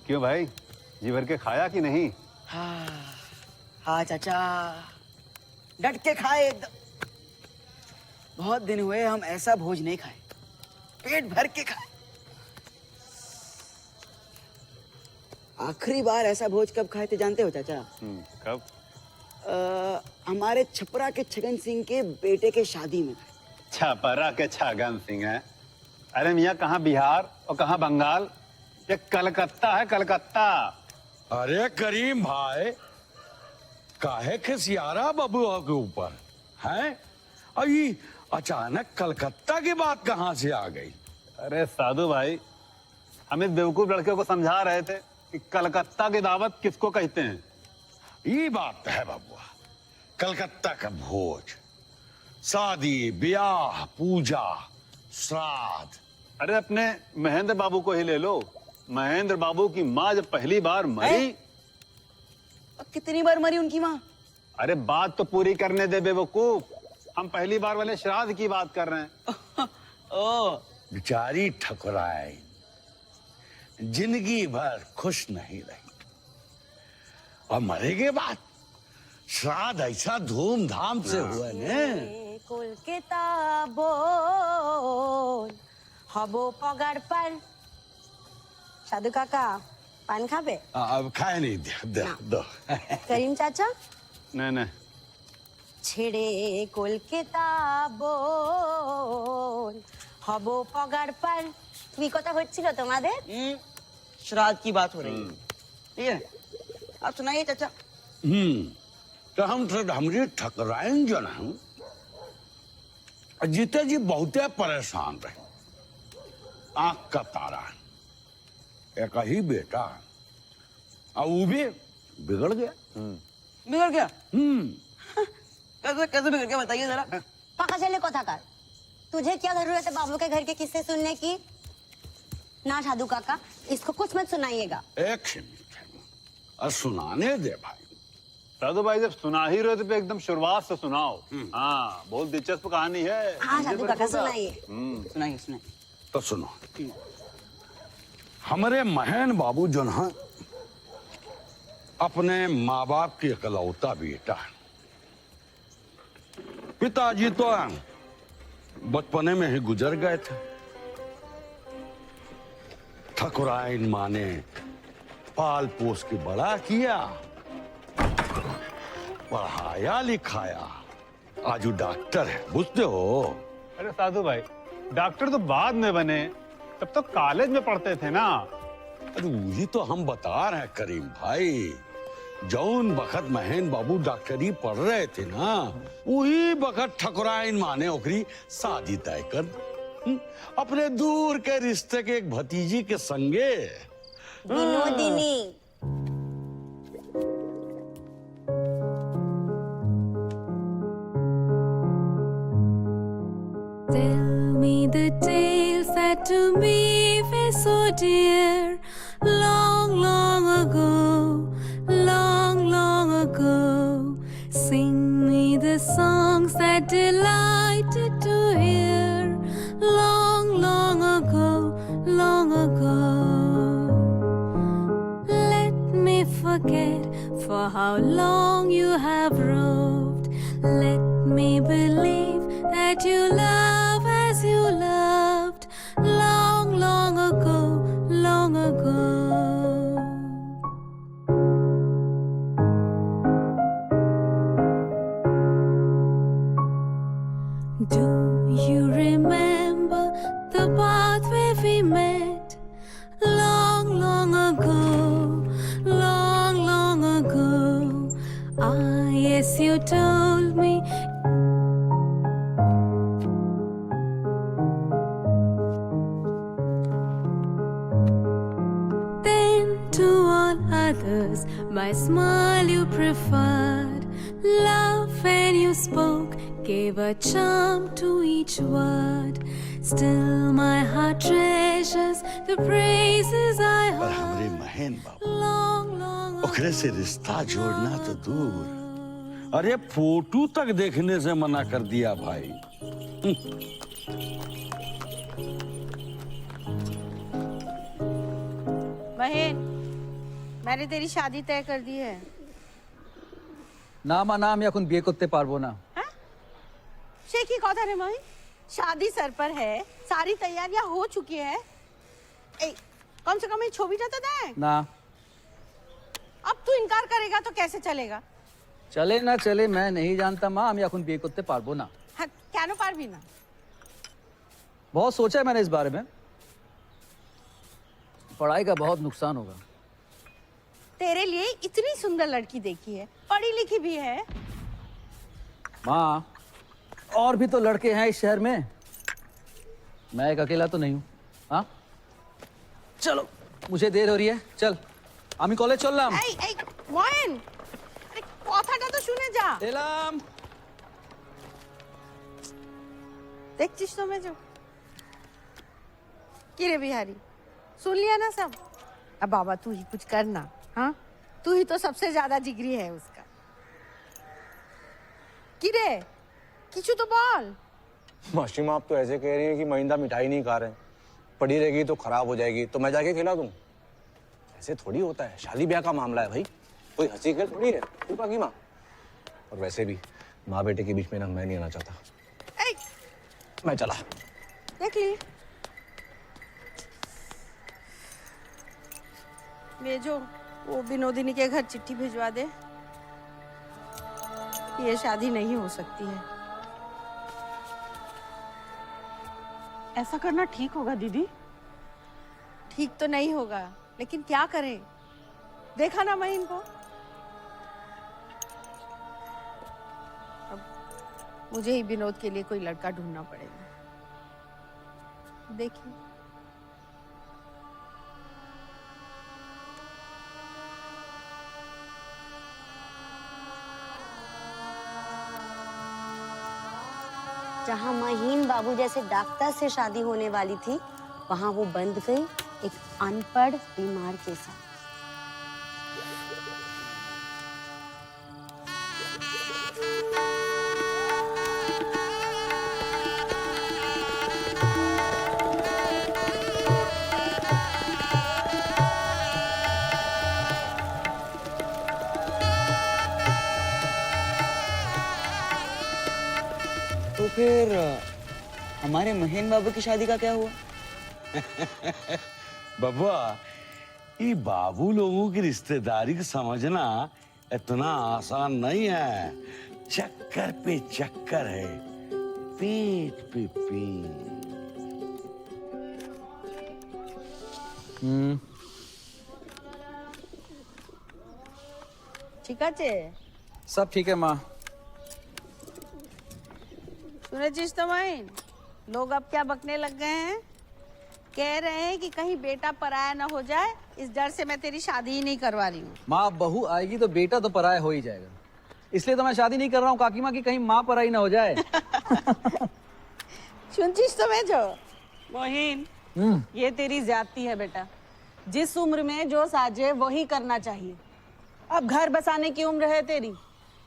क्यों भाई, जी भर के खाया कि नहीं? हाँ चाचा, डट के खाए एकदम। बहुत दिन हुए हम ऐसा भोज नहीं खाए, पेट भर के खाए। आखिरी बार ऐसा भोज कब खाए थे जानते हो चाचा? कब? हमारे छपरा के छगन सिंह के बेटे के शादी में। छपरा के छगन सिंह है? अरे मियाँ, कहाँ बिहार और कहाँ बंगाल, ये कलकत्ता है, कलकत्ता। अरे करीम भाई, काहे खिसियारा बबुआ के ऊपर है? अभी अचानक कलकत्ता की बात कहाँ से आ गई? अरे साधु भाई, हम इस बेवकूफ लड़के को समझा रहे थे कि कलकत्ता की दावत किसको कहते हैं। ये बात है बबुआ, कलकत्ता का भोज, शादी, ब्याह, पूजा, श्राद्ध। अरे अपने महेंद्र बाबू को ही ले लो। महेंद्र बाबू की माँ जब पहली बार मरी। कितनी बार मरी उनकी माँ? अरे बात तो पूरी करने दे बेवकूफ, हम पहली बार वाले श्राद्ध की बात कर रहे हैं। ओ बेचारी ठकुराइन जिंदगी भर खुश नहीं रही और मरे के बाद श्राद्ध ऐसा धूमधाम से हुआ ने। কলকাতা बोल हबो पगार पर। साधु काका पान खाबे? अब खाए नहीं, दे दो। करीम चाचा नहीं नहीं, ছেড়ে কলকাতা बोल हबो पगार पर। কি কথা হচ্ছিল তোমাদের? श्राद्ध की बात हो रही है, ठीक है? आप सुनाइए चाचा। तो हम हमारी ठकुराइन जो ना जीते जी बहुते परेशान रहे। आंख का तारा, एक ही बेटा, और वो भी बिगड़ गया। बिगड़ गया? कैसे कैसे बिगड़ गया बताइए जरा। पाका चले कोथाकार, तुझे क्या जरूरत है बाबू के घर के किस्से सुनने की? ना साधु काका, इसको कुछ मत सुनाइएगा। एक मिनट और सुनाने दे भाई। साधु भाई जब सुना ही रहे तो एकदम शुरुआत से सुनाओ। हाँ, बहुत दिलचस्प कहानी है। हाँ साधु काका सुनाइए। सुनाइए सुनाइए। तो सुनो, हमारे महन बाबू जो ना अपने माँ बाप की इकलौता बेटा है। पिताजी तो बचपने में ही गुजर गए थे। ठकुराइन माँ ने पाल पोस के बड़ा किया, पढ़ाया लिखाया, आज वो डॉक्टर है, बुझते हो? अरे साधु भाई, डॉक्टर तो बाद में बने, तब तो कॉलेज में पढ़ते थे ना। अरे वही तो हम बता रहे हैं करीम भाई, जौन बखत महन बाबू डॉक्टरी पढ़ रहे थे ना, वही बखत ठकुराइन माँ ने ओकरी शादी तय कर अपने दूर के रिश्ते के एक भतीजी के संगे। Vinodini. Tell me the tales that to me were so dear, long, long ago, long, long ago. Sing me the songs that delighted to hear, long, long ago, long ago. Let me forget for how long you have roved. Let me believe that you love as you loved, long, long ago, long ago. Do you remember the path where we met? Long, long ago, long, long ago. Ah, yes, you told me. Then to all others, my smile you preferred. Love when you spoke gave a charm to each word. Still my heart treasures treasures the praises I पर hold. हमरे महेन बाबू Long, long ओकरे से रिश्ता जोड़ना तो दूर, अरे photo तक देखने से मना कर दिया भाई। महेन, मैंने तेरी शादी तय कर दी है। না মা না আমি এখন বিয়ে করতে পারবো না। সে কি কথা রে মহিন, शादी सर पर है, सारी तैयारियां हो चुकी है। ए, कम से कम ये ছবিটা तो देख। না अब तू इनकार करेगा तो कैसे चलेगा? চলে না চলে मैं नहीं जानता माँ, আমি এখন বিয়ে করতে পারবো না। हाँ, কেন পারবি না? बहुत सोचा है मैंने इस बारे में, पढ़ाई का बहुत नुकसान होगा। तेरे लिए इतनी सुंदर लड़की देखी है, पढ़ी लिखी भी है। माँ और भी तो लड़के हैं इस शहर में, मैं एक अकेला तो नहीं हूँ। हाँ चलो मुझे देर हो रही है, चल আমি কলেজ চললাম। এই এই মহেন, আরে কথাটা তো শুনে যা। এলাম। देखছিস तो मैं जो किरे बिहारी, सुन लिया ना सब? अब बाबा तू ही कुछ करना। हाँ, तू ही तो सबसे ज्यादा जिगरी है उसका। किरे किचु तो बोल। माशिमा आप तो ऐसे कह रही हैं कि महिंदा मिठाई नहीं खा रहे, पड़ी रहेगी तो खराब हो जाएगी, तो मैं जाके खिला दूं। ऐसे थोड़ी होता है, शादी ब्याह का मामला है भाई, कोई हंसी खेल थोड़ी है। तू की माँ, और वैसे भी माँ बेटे के बीच में ना मैं नहीं आना चाहता। ए, मैं चला। देख ली भेजो, वो विनोदिनी के घर चिट्ठी भिजवा दे, ये शादी नहीं हो सकती है। ऐसा करना ठीक होगा दीदी? ठीक तो नहीं होगा, लेकिन क्या करें? देखा ना महीन को, अब मुझे ही विनोद के लिए कोई लड़का ढूंढना पड़ेगा। देखिए जहाँ महीन बाबू जैसे डॉक्टर से शादी होने वाली थी, वहाँ वो बंध गई एक अनपढ़ बीमार के साथ। तो फिर हमारे महेन बाबू की शादी का क्या हुआ? बबुआ, ये बाबू लोगों की रिश्तेदारी को समझना इतना आसान नहीं है। चक्कर पे चक्कर है, पेट पे पेट। ठीक है। सब ठीक है माँ। सुनेছিস तो महीन, लोग अब क्या बकने लग गए हैं, कह रहे हैं कि कहीं बेटा पराया ना हो जाए, इस डर से मैं तेरी शादी ही नहीं करवा रही हूँ। माँ बहू आएगी तो बेटा तो पराया हो ही जाएगा, इसलिए तो मैं शादी नहीं कर रहा हूँ काकी माँ की कहीं माँ पराई ना हो जाए। सुनतीस तो मैं जो मोहिन, ये तेरी ज्यादती है बेटा। जिस उम्र में जो साजे वही करना चाहिए। अब घर बसाने की उम्र है तेरी,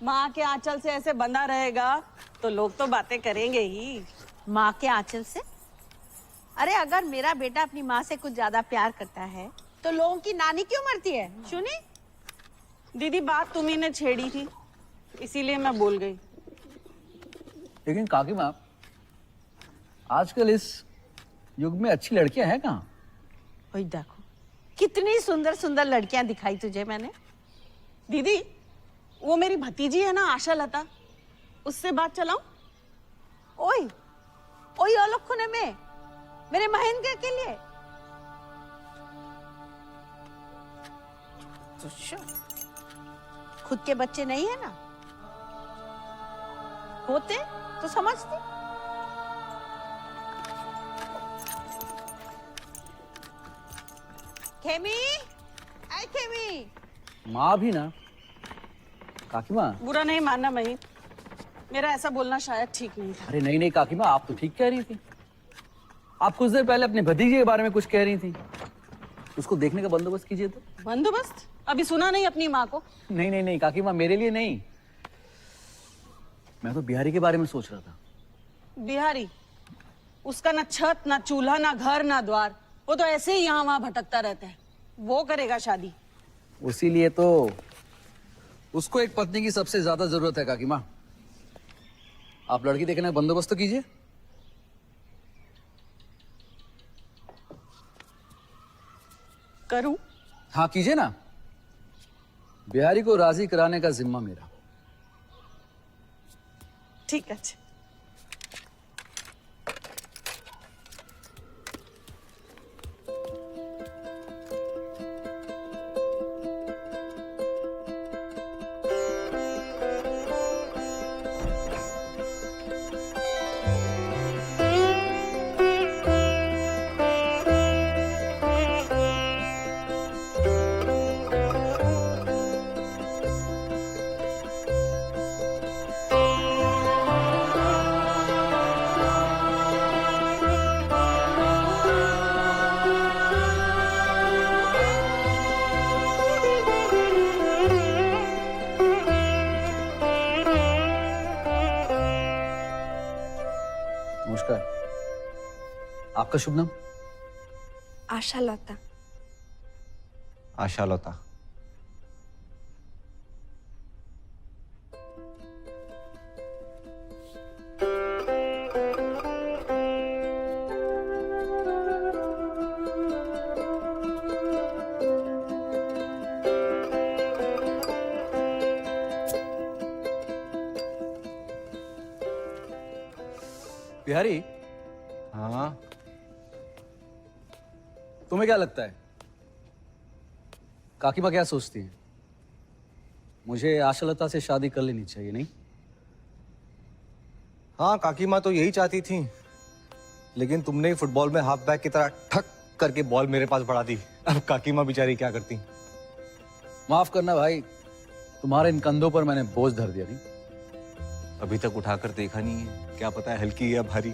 माँ के आंचल से ऐसे बंधा रहेगा तो लोग तो बातें करेंगे ही। माँ के आंचल से? अरे अगर मेरा बेटा अपनी माँ से कुछ ज्यादा प्यार करता है तो लोगों की नानी क्यों मरती है? सुनी? दीदी बात तुम्ही ने छेड़ी थी, इसीलिए मैं बोल गई। लेकिन काकी माँ, आजकल इस युग में अच्छी लड़कियां हैं कहाँ? वही देखो, कितनी सुंदर सुंदर लड़कियां दिखाई तुझे मैंने। दीदी वो मेरी भतीजी है ना आशा लता, उससे बात चलाऊं? ओए ओए अलक्षणे में मेरे महेंद्र के लिए तो खुद के बच्चे नहीं है ना, होते तो समझते। खेमी, आई खेमी। माँ भी ना काकी माँ। बुरा नहीं मानना महीन, मेरा ऐसा बोलना शायद ठीक नहीं था। अरे नहीं नहीं काकी माँ, आप तो ठीक कह रही थी। आप कुछ देर पहले अपने भतीजे के बारे में कुछ कह रही थी, उसको देखने का बंदोबस्त कीजिए तो। बंदोबस्त? अभी सुना नहीं अपनी माँ को? नहीं नहीं नहीं काकी माँ, मेरे लिए नहीं, मैं तो बिहारी के बारे में सोच रहा था। बिहारी? उसका ना छत ना चूल्हा ना घर ना द्वार, वो तो ऐसे ही यहाँ वहां भटकता रहता है। वो करेगा शादी? उसीलिए तो उसको एक पत्नी की सबसे ज्यादा जरूरत है काकी माँ। आप लड़की देखने का बंदोबस्त तो कीजिए। करूं? हाँ कीजिए ना, बिहारी को राजी कराने का जिम्मा मेरा। ठीक है। नमस्कार, आपका शुभ नाम? आशा लता। आशा लता। बिहारी, हाँ, तुम्हें क्या लगता है काकी माँ क्या सोचती है? मुझे आशालता से शादी कर लेनी चाहिए, नहीं? हाँ, काकी माँ तो यही चाहती थी, लेकिन तुमने ही फुटबॉल में हाफ बैक की तरह ठक करके बॉल मेरे पास बढ़ा दी। अब काकी माँ बेचारी क्या करती? माफ करना भाई, तुम्हारे इन कंधों पर मैंने बोझ धर दिया। नहीं, अभी तक उठाकर देखा नहीं है, क्या पता है हल्की या भारी।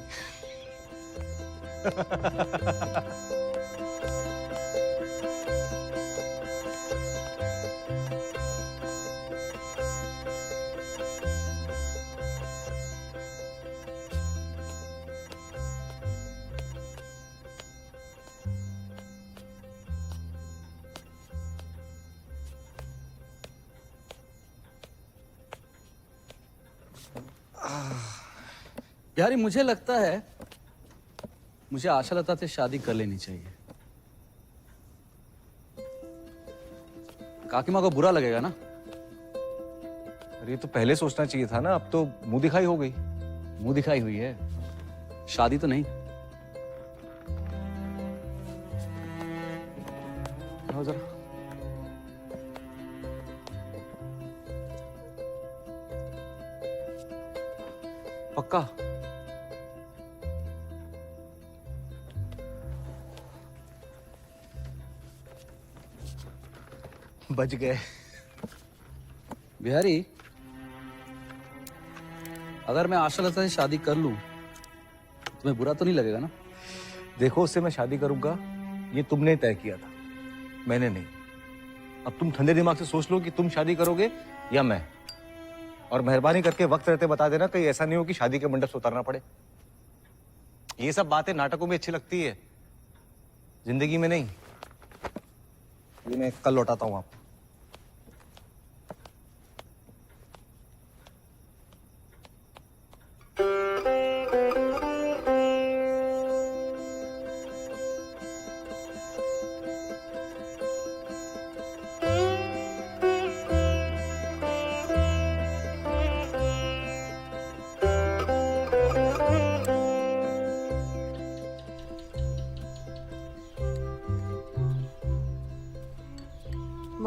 बिहारी, मुझे लगता है मुझे आशालता से शादी कर लेनी चाहिए। काकी माँ को बुरा लगेगा ना? अरे ये तो पहले सोचना चाहिए था ना, अब तो मुंह दिखाई हो गई। मुंह दिखाई हुई है, शादी तो नहीं। आओ जरा। पक्का? बच गए। बिहारी, अगर मैं आशालता से शादी कर लूं तुम्हें बुरा तो नहीं लगेगा ना? देखो, उससे मैं शादी करूंगा ये तुमने तय किया था, मैंने नहीं। अब तुम ठंडे दिमाग से सोच लो कि तुम शादी करोगे या मैं। और मेहरबानी करके वक्त रहते बता देना, कहीं ऐसा नहीं हो कि शादी के मंडप से उतारना पड़े। ये सब बातें नाटकों में अच्छी लगती है, जिंदगी में नहीं। ये मैं कल लौटाता हूं आपको।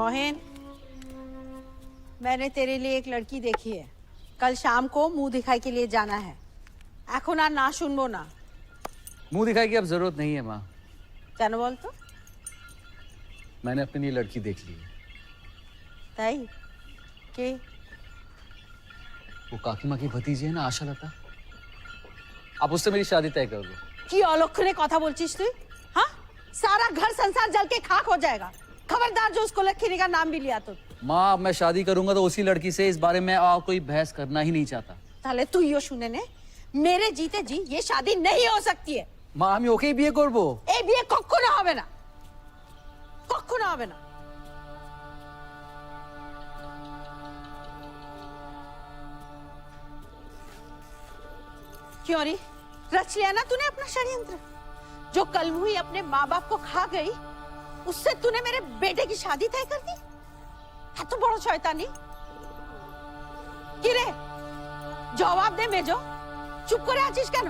मोहन, मैंने तेरे लिए एक लड़की देखी है। कल शाम को मुंह दिखाई के लिए जाना है। এখন আর না শুনবো না। मुंह दिखाई की अब जरूरत नहीं है माँ, কেন বল তো? मैंने अपने लिए लड़की देख ली है। তাই? কে? वो काकी माँ की भतीजी है ना, आशालता। आप उससे मेरी शादी तय कर दो। কি অলক্ষণে কথা বলছিস তুই? हाँ सारा घर संसार जल के खाक हो जाएगा। खबरदार जो उसको लक्ष्मी का नाम भी लिया तो। माँ अब मैं शादी करूंगा तो उसी लड़की से, इस बारे में और कोई बहस करना ही नहीं चाहता। তাহলে তুইও শুনে নে, মেরে জিতে জি ये शादी नहीं हो सकती है। মা আমি ওকেই বিয়ে করব। এই বিয়ে কখনো হবে না, কখনো হবে না। क्यों री रच लिया ना तूने अपना षड्यंत्र? जो कल हुई अपने माँ बाप को खा गई, उससे तूने मेरे बेटे की शादी तय कर दी। है तो बड़ो शैतानी। कि रे जवाब दे मेजो, चुप करे आছিস কেন?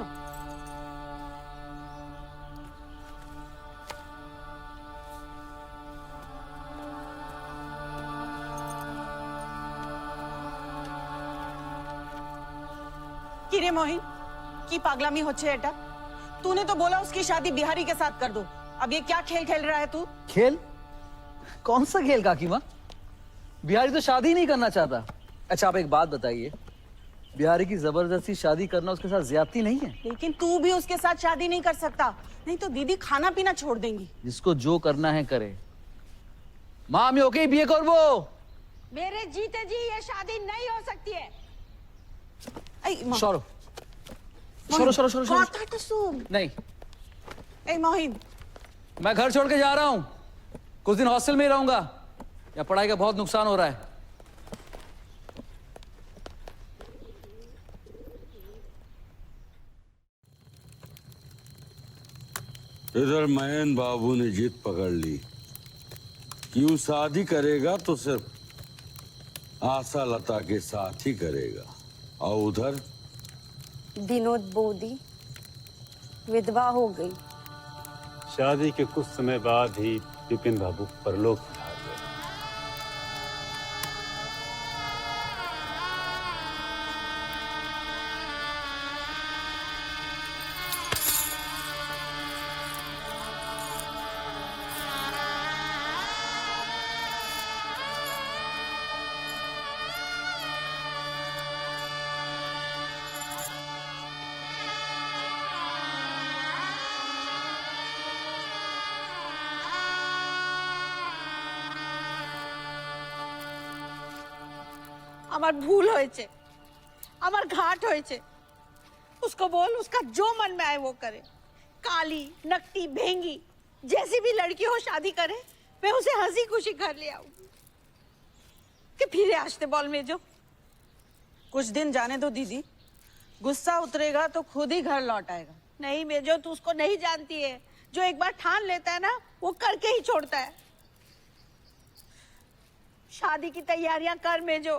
कि रे मोहिन की पागलामी होच्छे एटा? तूने तो बोला उसकी शादी बिहारी के साथ कर दो। अब ये क्या खेल खेल रहा है तू? खेल? कौन सा खेल काकी माँ? बिहारी तो शादी नहीं करना चाहता। अच्छा आप एक बात बताइए, बिहारी की जबरदस्ती शादी करना उसके साथ ज्यादती नहीं है? लेकिन तू भी उसके साथ शादी नहीं कर सकता, नहीं तो दीदी खाना पीना छोड़ देंगी। जिसको जो करना है करे। माँ আমি ওকেই বিয়ে করব। मेरे जीते जी ये शादी नहीं हो सकती है। সরো সরো সরো সরো সরো। কথাটা শুন। नहीं ए मोहिन, मैं घर छोड़ के जा रहा हूँ, कुछ दिन हॉस्टल में ही रहूंगा, या पढ़ाई का बहुत नुकसान हो रहा है। इधर मयन बाबू ने जिद पकड़ ली कि वो शादी करेगा तो सिर्फ आशा लता के साथ ही करेगा, और उधर विनोद बोदी विधवा हो गई। शादी के कुछ समय बाद ही विपिन बाबू परलोक पधार गए। আমার ভুল হয়েছে, আমার ঘাট হয়েছে। उसको बोल उसका जो मन में आए वो करे। काली नकटी भेंगी जैसी भी लड़की हो शादी करे, मैं उसे हंसी खुशी घर ले आऊंगी। कि फिर आशते बोल में जो कुछ दिन जाने दो दीदी, गुस्सा उतरेगा तो खुद ही घर लौट आएगा। नहीं मेजो, तू उसको नहीं जानती है। जो एक बार ठान लेता है ना, वो करके ही छोड़ता है। शादी की तैयारियां कर मेजो।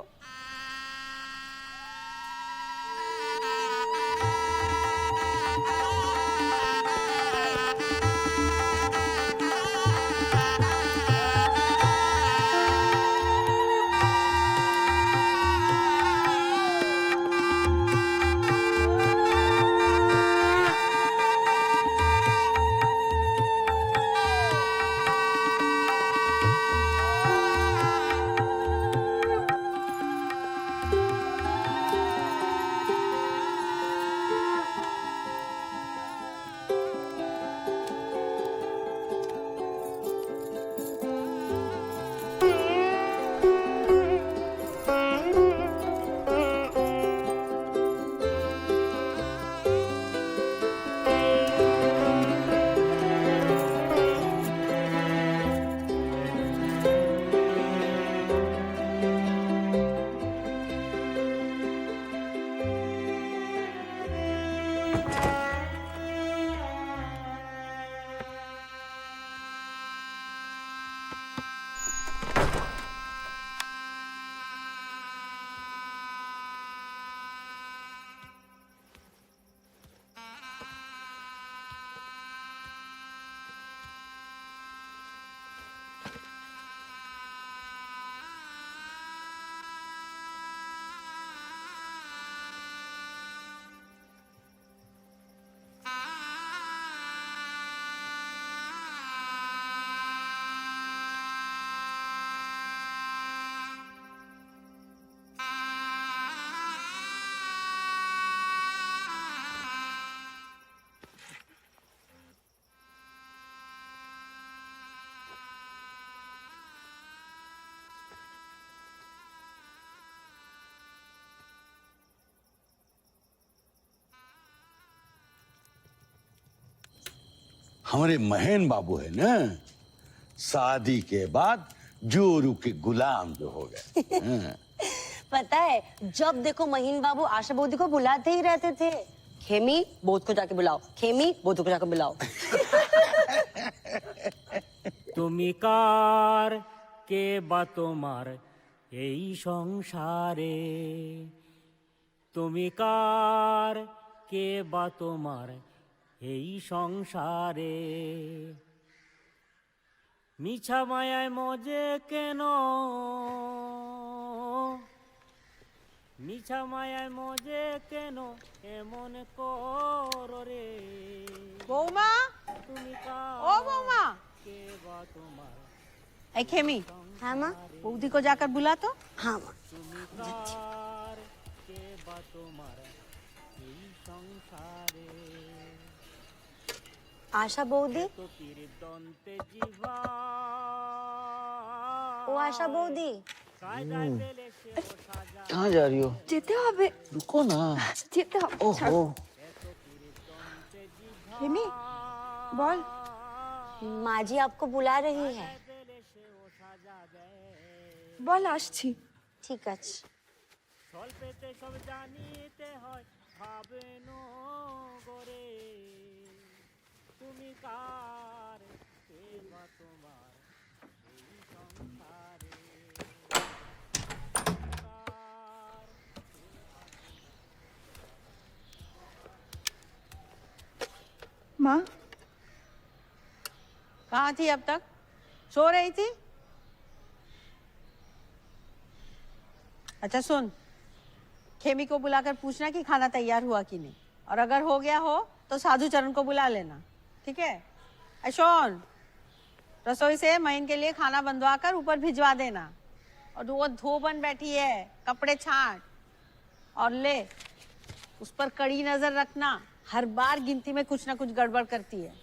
हमारे महेन बाबू है ना, शादी के बाद जोरू के गुलाम जो हो गए। हाँ। पता है, जब देखो महीन बाबू आशा बौदी को बुलाते ही रहते थे। खेमी बोध को जाके बुलाओ, खेमी बोध को जाके बुलाओ। তুমি কার কে বা তোমার এই সংসারে, তুমি কার কে বা তোমার এই সংসারে, মিছা মায়ায় মজে কেন, মিছা মায়ায় মজে কেন এমন করো রে, বৌমা, তুমি ओ बौमा, কে বা তোমার। ऐ खेमी, हाँ माँ। बूदी को जाकर बुला तो। हाँ माँ। কার কে বা তোমার এই সংসারে, आशा बौदी, তো তীর দন্তে জিভা ओ आशा बौदी। কায়দায় পেলে সে ও সাজা, कहाँ जा रही हो? যেতে হবে रुको ना। যেতে হবে ছাড়। ओहो। খেমি বল माँ जी आपको बुला रही है। বল আসছি। ठीक আছে। স্বল্পেতে সব জানিতে হয় ভাবেন গরে, তুমি কার কে বা তোমার এই সংসারে, মা कहाँ थी अब तक? सो रही थी? अच्छा सुन, खेमी को बुलाकर पूछना कि खाना तैयार हुआ कि नहीं, और अगर हो गया हो तो साधु चरण को बुला लेना, ठीक है? अशोन, रसोई से महीन के लिए खाना बनवा कर ऊपर भिजवा देना, और वो धोबन बैठी है, कपड़े छांट, और ले उस पर कड़ी नजर रखना, हर बार गिनती में कुछ ना कुछ गड़बड़ करती है।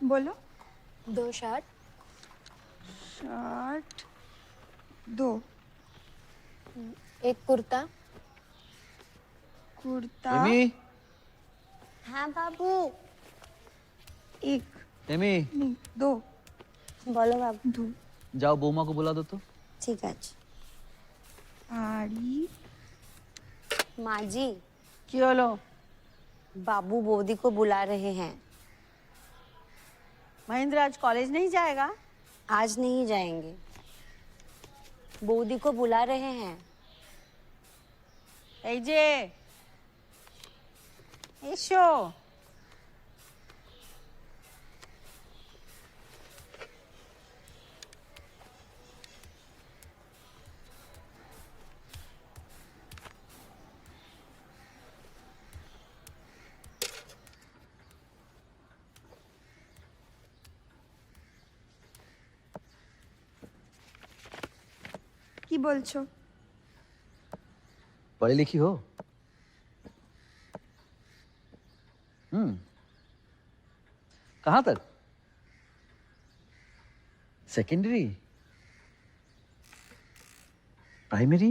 बोलो। 2 शर्ट, शर्ट 2, एक कुर्ता। कुर्ता एमी, हाँ बाबू। 1 एमी, नहीं 2 बोलो बाबू। 2 जाओ बौमा को बुला दो तो। ठीक है। आड़ी माँ जी, क्यों लो? बाबू बौदी को बुला रहे हैं। महेंद्र आज कॉलेज नहीं जाएगा? आज नहीं जाएंगे, बौदी को बुला रहे हैं। ऐजे ऐशो কি বলছো? पढ़ी लिखी हो? कहाँ तक? सेकेंडरी? प्राइमरी?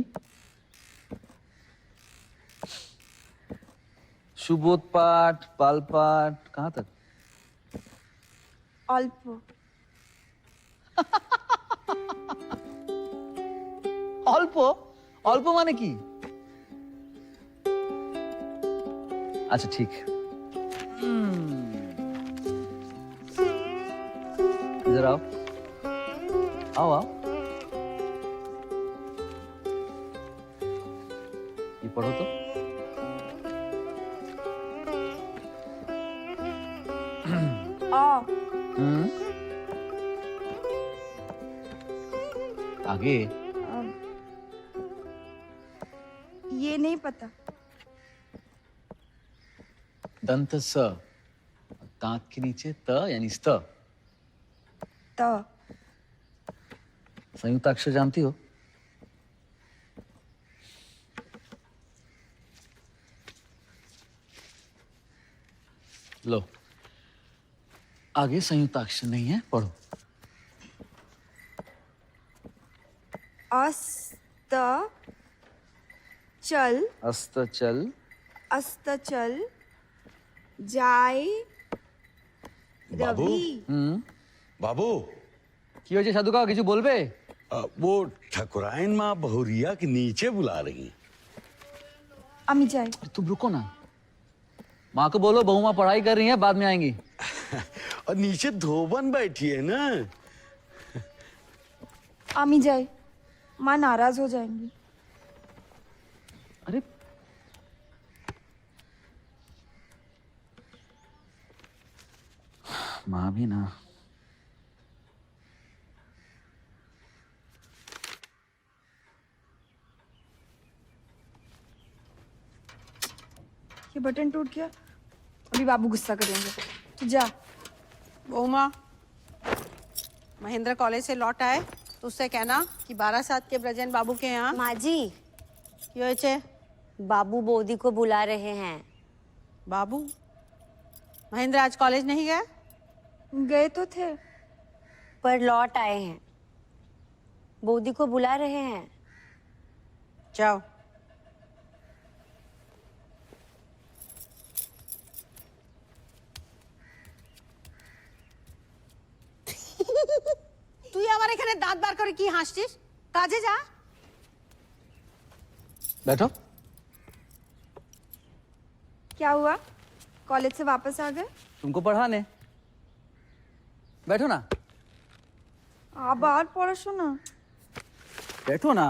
सुबोध पाठ, बाल पाठ, कहाँ तक? অল্প। অল্প? অল্প মানে কি? আচ্ছা ঠিক। इधर आओ, आओ आओ। ये पढ़ो तो। অ आगे ये नहीं पता। दंत स, दांत के नीचे त यानी स्त। त संयुक्त अक्षर जानती हो? लो, आगे संयुक्त अक्षर नहीं है, पढ़ो। चल अस्ताचल जाए बाबू रवि बाबू কি হয়েছে সাধু কাকা কিছু বলবে? वो ठकुराइन माँ बहुरिया के नीचे बुला रही हैं। अमी जाए तुम रुको ना, माँ को बोलो बहू माँ पढ़ाई कर रही है, बाद में आएंगी। और नीचे धोबन बैठी है ना। अमी जाए, माँ नाराज हो जाएंगी। अरे माँ भी ना। ये बटन टूट गया, अभी बाबू गुस्सा करेंगे। तो जा। बहूमा, महेंद्र कॉलेज से लौट आए तो उससे कहना कि 12/7 के ब्रजेन बाबू के यहाँ माँ जी, बाबू बोदी को बुला रहे हैं। बाबू, महेंद्र आज कॉलेज नहीं गया? गए तो थे, पर लौट आए हैं, बोदी को बुला रहे हैं। जाओ। তুই আমার এখানে দাঁত বার করে কি হাসছিস? কাজে যা। बैठो। क्या हुआ? कॉलेज से वापस आ गए? तुमको पढ़ाने। बैठो ना। আবার পড়াশোনা? बैठो ना।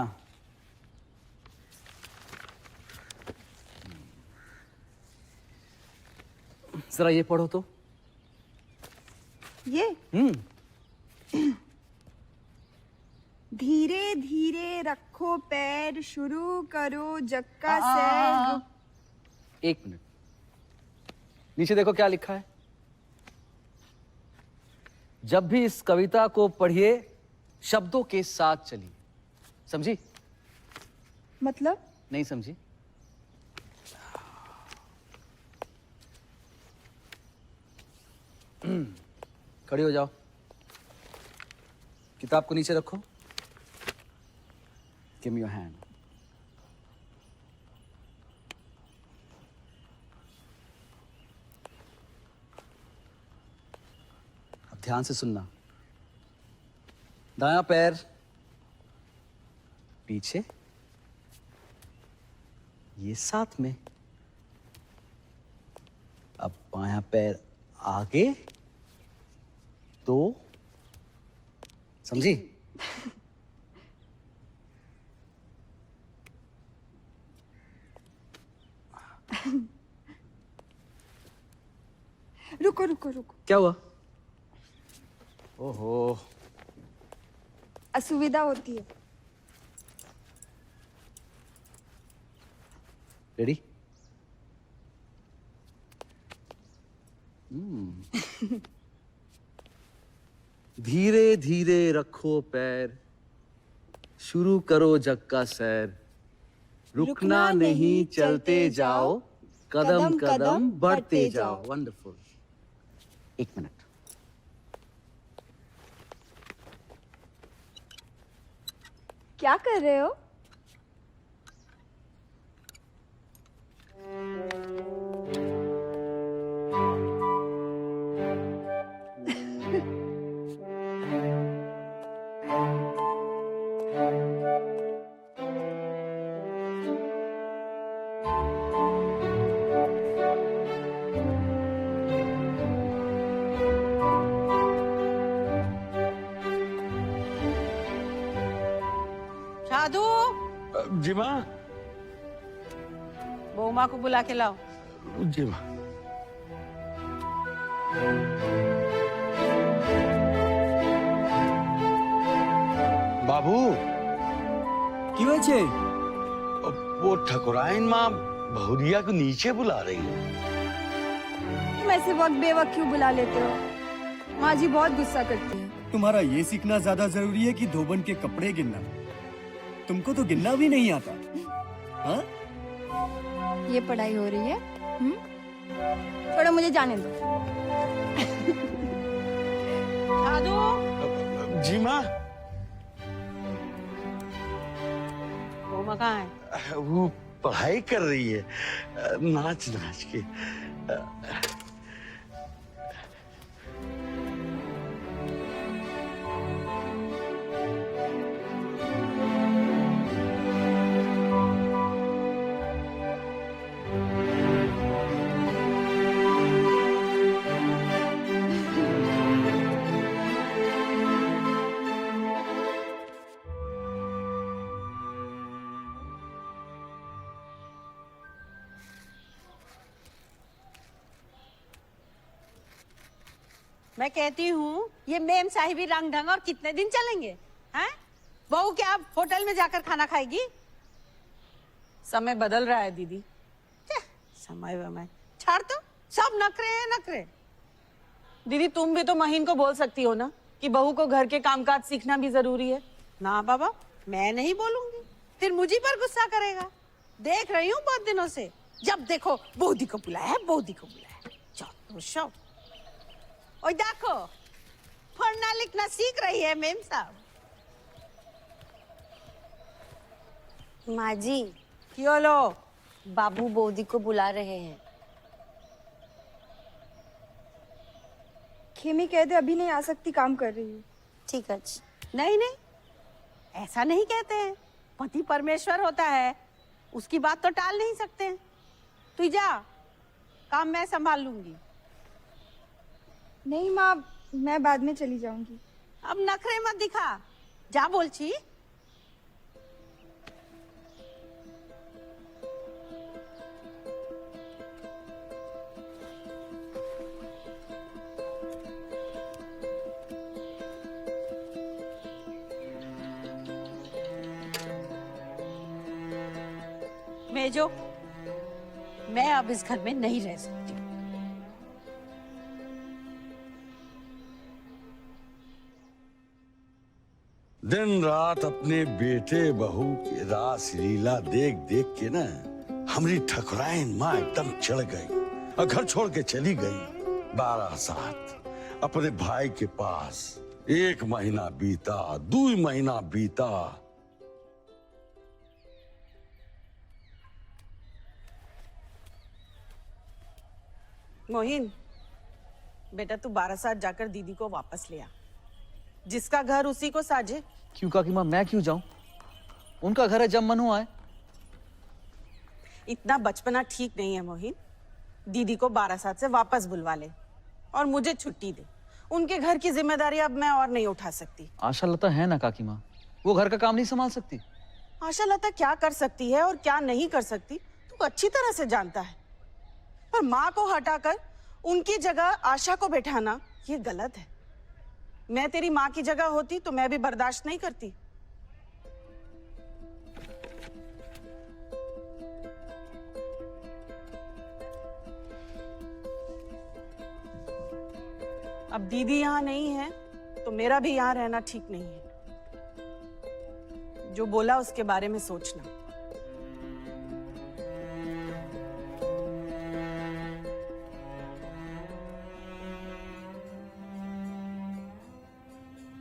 जरा ये पढ़ो तो। ये धीरे धीरे रखो पैर, शुरू करो जक्का सैर। एक मिनट, नीचे देखो क्या लिखा है। जब भी इस कविता को पढ़िए शब्दों के साथ चलिए। समझी? मतलब? नहीं समझी? खड़ी हो जाओ, किताब को नीचे रखो। Give me your hand. अब ध्यान से सुनना। दायां पैर पीछे, ये साथ में। अब बायां पैर आगे, तो समझी? रुको रुको रुको, क्या हुआ? ओहो, असुविधा होती है। रेडी? धीरे धीरे रखो पैर, शुरू करो जग का सैर। रुकना नहीं, चलते जाओ, कदम कदम बढ़ते जाओ। वंडरफुल। एक मिनट। क्या कर रहे हो? साधु, जी माँ। बहूमा को बुला के लाओ। जी माँ। बाबू, কি হয়েছে? वो ठकुराइन माँ बहुरिया को नीचे बुला रही है। तुम ऐसे वक्त बेवक्त क्यों बुला लेते हो? माँ जी बहुत गुस्सा करती है। तुम्हारा ये सीखना ज्यादा जरूरी है कि धोबन के कपड़े गिनना? तुमको तो गिनना भी नहीं आता। हाँ? ये पढ़ाई हो रही है? छोड़ो, मुझे जाने दो। साधु, जी माँ। कहाँ है? वो पढ़ाई कर रही है, नाच नाच के। मैं कहती हूँ ये मेम साहिबी रंग ढंग और कितने दिन चलेंगे हैं? बहू क्या अब होटल में जाकर खाना खाएगी? समय बदल रहा है दीदी। समय वमय छाड़ तो, सब नखरे हैं नखरे। दीदी तुम भी तो महीन को बोल सकती हो ना कि बहू को घर के कामकाज सीखना भी जरूरी है। ना बाबा, मैं नहीं बोलूंगी, फिर मुझी पर गुस्सा करेगा। देख रही हूँ बहुत दिनों से, जब देखो बूदी को बुलाया है, बूदी को बुलाया है। चलो शो और देखो पढ़ना लिखना सीख रही है मेम साहब। माँ जी, क्यों लो? बाबू बोदी को बुला रहे हैं। खेमी कहते अभी नहीं आ सकती, काम कर रही हूँ। ठीक है। अच्छा। नहीं नहीं, ऐसा नहीं कहते हैं। पति परमेश्वर होता है, उसकी बात तो टाल नहीं सकते हैं। तू जा, काम मैं संभाल लूंगी। नहीं माँ, मैं बाद में चली जाऊंगी। अब नखरे मत दिखा, जा बोलची। मेजो, मैं अब इस घर में नहीं रह सकती। दिन रात अपने बेटे बहू की रास लीला देख देख के ना हमारी ठकुराइन माँ एकदम चढ़ गई और घर छोड़ के चली गई। 12 साथ अपने भाई के पास। 1 महीना बीता, 2 महीना बीता। मोहिन बेटा, तू 12 साथ जाकर दीदी को वापस ले आ। जिसका घर उसी को साजे। क्यों काकी माँ, मैं क्यों जाऊं? उनका घर है, जब मन हो आए। इतना बचपना ठीक नहीं है मोहिन। दीदी को 12 साथ से वापस बुलवा ले और मुझे छुट्टी दे। उनके घर की जिम्मेदारी अब मैं और नहीं उठा सकती। आशा लता है ना काकी माँ, वो घर का काम नहीं संभाल सकती। आशा लता क्या कर सकती है और क्या नहीं कर सकती तू अच्छी तरह से जानता है। पर माँ को हटाकर उनकी जगह आशा को बैठाना ये गलत है। मैं तेरी माँ की जगह होती तो मैं भी बर्दाश्त नहीं करती। अब दीदी यहाँ नहीं है तो मेरा भी यहाँ रहना ठीक नहीं है। जो बोला उसके बारे में सोचना।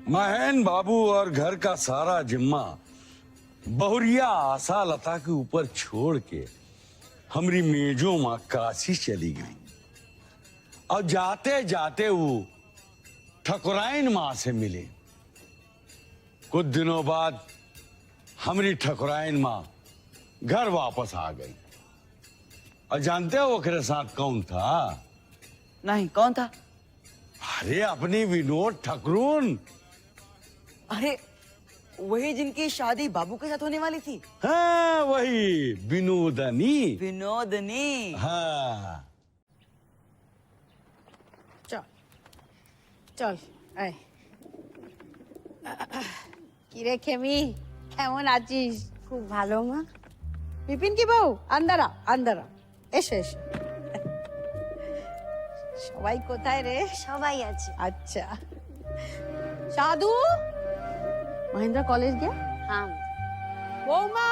महेन बाबू और घर का सारा जिम्मा बहुरिया आशा लता के ऊपर छोड़ के हमारी मेजो माँ काशी चली गई। और जाते जाते वो ठकुराइन माँ से मिले। कुछ दिनों बाद हमारी ठकुराइन माँ घर वापस आ गई। और जानते हो ओकरे साथ कौन था? नहीं, कौन था? अरे अपनी विनोद ठकुरून। अरे वही जिनकी शादी बाबू के साथ होने वाली थी। हाँ वही विनोदनी। विनोदनी। हाँ चल चल आय। কিরে খেমি, কেমন আছিস? খুব ভালো মা। বিপিন কি বউ, আন্দার আ, আন্দার আ। এসো এসো। সবাই কোথায় রে? সবাই আছে। আচ্ছা। সাধু মহেন্দ্র কলেজ গিয়া? हाँ। বৌমা,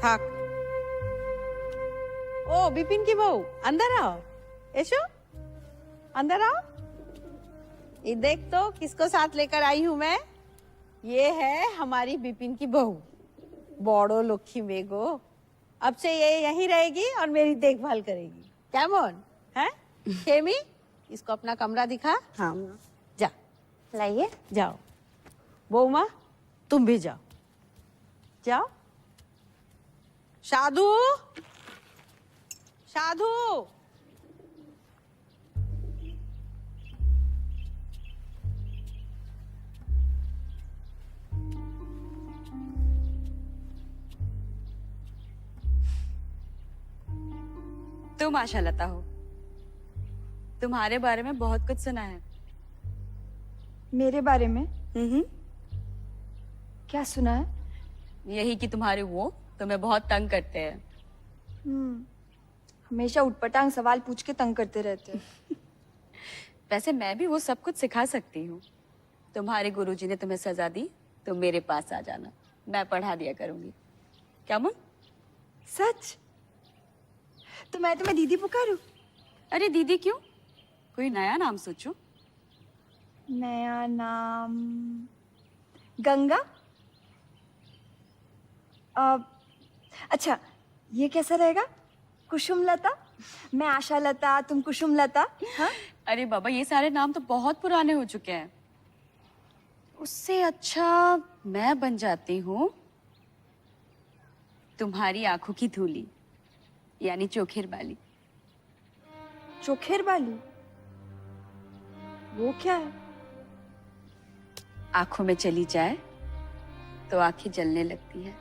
থাক। ও বিপিন কি বউ, अंदर आओ। এসো, अंदर आओ। ये देख तो किसको साथ लेकर आई हूँ मैं। ये है हमारी बिपिन की बहू, बड़ो लक्ष्मी बेगो। अब से ये यहीं रहेगी और मेरी देखभाल करेगी। क्या मोन है खेमी, इसको अपना कमरा दिखा। हाँ जा लाइए। जाओ। बहू माँ तुम भी जाओ, जाओ। साधु, साधु। तुम आशा लता हो, तुम्हारे बारे में बहुत कुछ सुना है। मेरे बारे में क्या सुना है? यही कि तुम्हारे वो तुम्हें बहुत तंग करते हैं। हमेशा उटपटांग सवाल पूछ के तंग करते रहते हैं। वैसे मैं भी वो सब कुछ सिखा सकती हूँ। तुम्हारे गुरुजी ने तुम्हें सजा दी तो मेरे पास आ जाना, मैं पढ़ा दिया करूंगी। क्या मुन? सच? तो मैं तुम्हें दीदी पुकारूं? अरे दीदी क्यों, कोई नया नाम सोचो। नया नाम गंगा। अच्छा, ये कैसा रहेगा? कुसुम लता। मैं आशा लता, तुम कुसुम लता। हाँ? अरे बाबा, ये सारे नाम तो बहुत पुराने हो चुके हैं। उससे अच्छा मैं बन जाती हूँ तुम्हारी आंखों की धूली, यानी चोखेर बाली। चोखेर बाली? वो क्या है? आंखों में चली जाए तो आंखें जलने लगती है,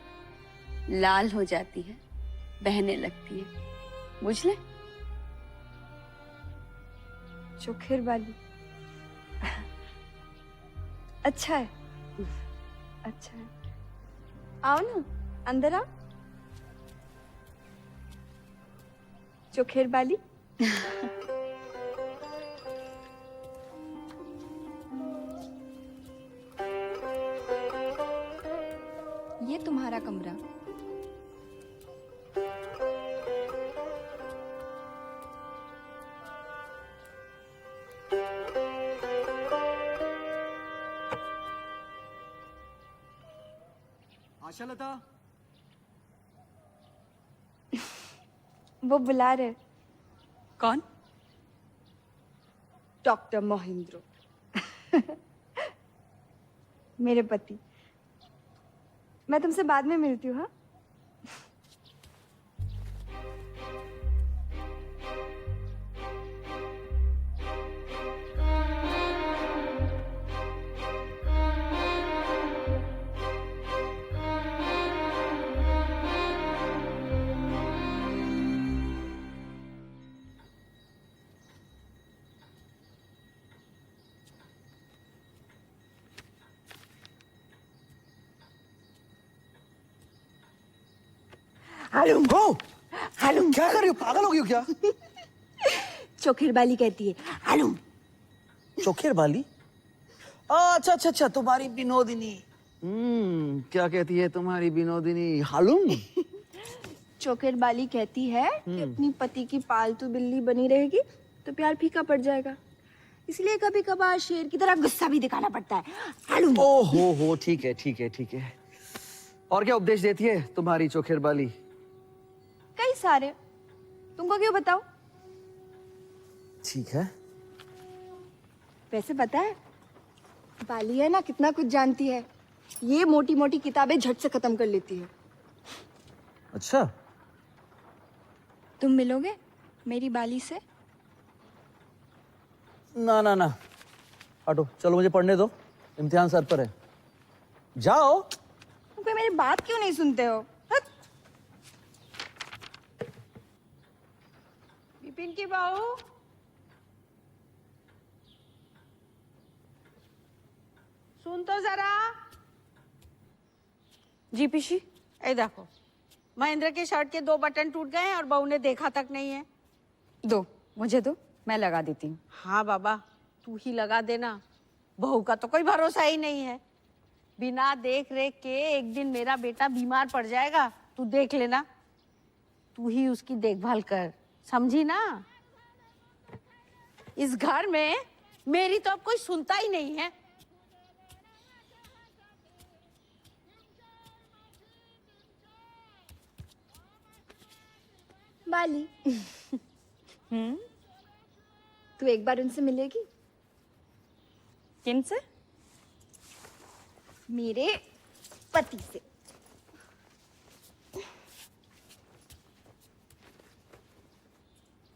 लाल हो जाती है, बहने लगती है। बुझ ले? चोखेर बाली। अच्छा है, अच्छा है। आओ ना, अंदर आओ। चोखेर बाली। ये तुम्हारा कमरा। आशा लता, वो बुला रहे। कौन? डॉक्टर मोहिंद्रो। मेरे पति। मैं तुमसे बाद में मिलती हूँ। हाँ, हालूम। हालूम। क्या कर रही हो, पागल हो गई हो क्या? चोखेर बाली कहती है हालूम। चोखेर बाली? अच्छा अच्छा अच्छा, तुम्हारी विनोदिनी। क्या कहती है तुम्हारी विनोदिनी? हालूम। चोखेर बाली कहती है कि अपनी पति की पालतू बिल्ली बनी रहेगी तो प्यार फीका पड़ जाएगा, इसलिए कभी कभार शेर की तरह गुस्सा भी दिखाना पड़ता है। हालूम। ओ हो, ठीक है ठीक है ठीक है। और क्या उपदेश देती है तुम्हारी चोखेर बाली? कई सारे। तुमको क्यों बताओ? ठीक है। वैसे पता है, बाली है ना कितना कुछ जानती है। ये मोटी मोटी किताबें झट से खत्म कर लेती है। अच्छा, तुम मिलोगे मेरी बाली से? ना ना ना, हटो, चलो मुझे पढ़ने दो, इम्तिहान सर पर है। जाओ। तुम कोई मेरी बात क्यों नहीं सुनते हो? हट। बिपिन की बहू, सुन तो जरा। जी पिशी। ए देखो, महेंद्र के शर्ट के 2 बटन टूट गए हैं और बहू ने देखा तक नहीं है। दो, मुझे दो, मैं लगा देती हूँ। हाँ बाबा, तू ही लगा देना, बहू का तो कोई भरोसा ही नहीं है। बिना देख रेख के एक दिन मेरा बेटा बीमार पड़ जाएगा, तू देख लेना। तू ही उसकी देखभाल कर, समझी ना? इस घर में मेरी तो अब कोई सुनता ही नहीं है। बाली तू एक बार उनसे मिलेगी? किनसे? मेरे पति से।